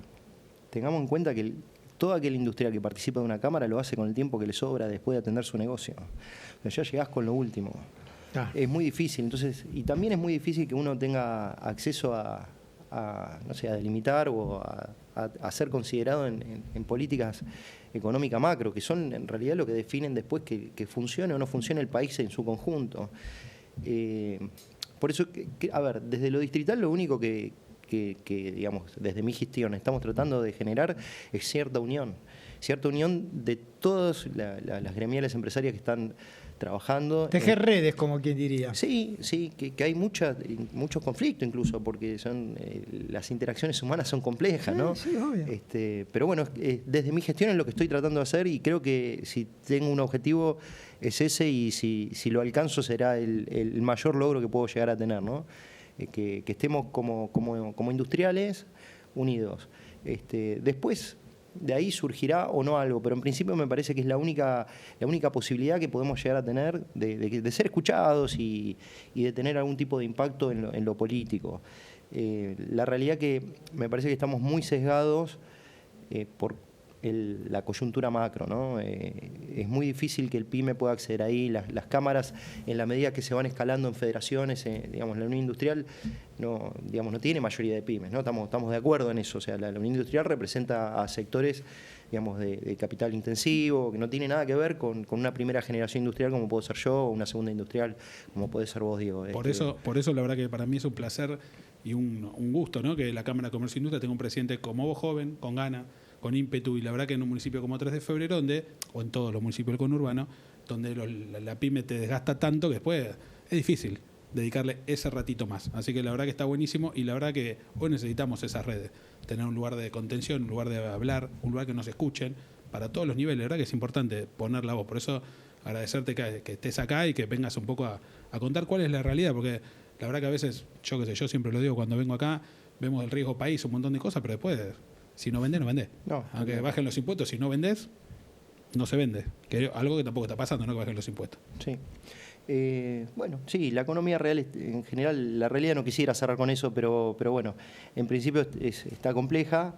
tengamos en cuenta que todo aquel industrial que participa de una cámara lo hace con el tiempo que le sobra después de atender su negocio. O sea, ya llegás con lo último. Es muy difícil, entonces, y también es muy difícil que uno tenga acceso a no sé, a delimitar o a ser considerado en políticas económicas macro, que son en realidad lo que definen después que funcione o no funcione el país en su conjunto. Por eso, a ver, desde lo distrital lo único que digamos, desde mi gestión estamos tratando de generar es cierta unión de todas las gremiales empresarias que están trabajando. Tejer redes, como quien diría. Sí, que hay muchos conflictos incluso, porque las interacciones humanas son complejas, ¿no? Sí, obvio. Pero bueno, desde mi gestión es lo que estoy tratando de hacer, y creo que si tengo un objetivo es ese, y si lo alcanzo será el mayor logro que puedo llegar a tener, ¿no? Que estemos como industriales unidos. Después de ahí surgirá o no algo, pero en principio me parece que es la única posibilidad que podemos llegar a tener de ser escuchados y de tener algún tipo de impacto en lo político. La realidad que me parece que estamos muy sesgados por la coyuntura macro, ¿no? Es muy difícil que el pyme pueda acceder ahí. Las cámaras, en la medida que se van escalando en federaciones, digamos, la Unión Industrial no tiene mayoría de pymes, ¿no? Estamos de acuerdo en eso. O sea, la Unión Industrial representa a sectores digamos, de capital intensivo, que no tiene nada que ver con una primera generación industrial como puedo ser yo, o una segunda industrial como puede ser vos, Diego. Por eso la verdad que para mí es un placer y un gusto, ¿no? Que la Cámara de Comercio e Industria tenga un presidente como vos, joven, con ganas, con ímpetu, y la verdad que en un municipio como 3 de Febrero, o en todos los municipios del conurbano, donde la pyme te desgasta tanto que después es difícil dedicarle ese ratito más. Así que la verdad que está buenísimo, y la verdad que hoy necesitamos esas redes, tener un lugar de contención, un lugar de hablar, un lugar que nos escuchen para todos los niveles. La verdad que es importante poner la voz. Por eso agradecerte que estés acá y que vengas un poco a contar cuál es la realidad, porque la verdad que a veces, yo siempre lo digo cuando vengo acá, vemos el riesgo país, un montón de cosas, pero después, si no vendés, no vendés. No, aunque bajen los impuestos, si no vendés, no se vende. Que algo que tampoco está pasando, ¿no? Que bajen los impuestos. Sí. Bueno, sí, la economía real en general, la realidad no quisiera cerrar con eso, pero bueno, en principio está compleja.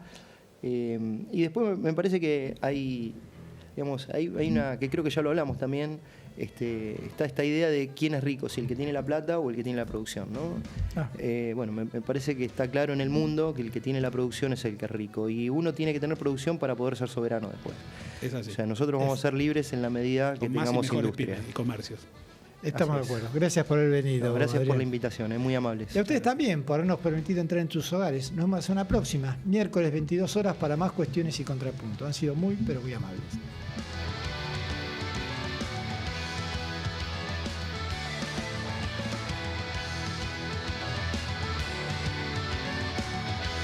Y después me parece que hay una, que creo que ya lo hablamos también, está esta idea de quién es rico, si el que tiene la plata o el que tiene la producción, ¿no? Bueno, me parece que está claro en el mundo que el que tiene la producción es el que es rico, y uno tiene que tener producción para poder ser soberano después. Es así. O sea, nosotros vamos a ser libres en la medida que tengamos industria y comercios. Estamos de acuerdo. Gracias por haber venido. Gracias Adrián, por la invitación, muy amables. Y a ustedes también por habernos permitido entrar en sus hogares. Nos vemos en la próxima, miércoles 22 horas, para más cuestiones y contrapuntos. Han sido muy, pero muy amables.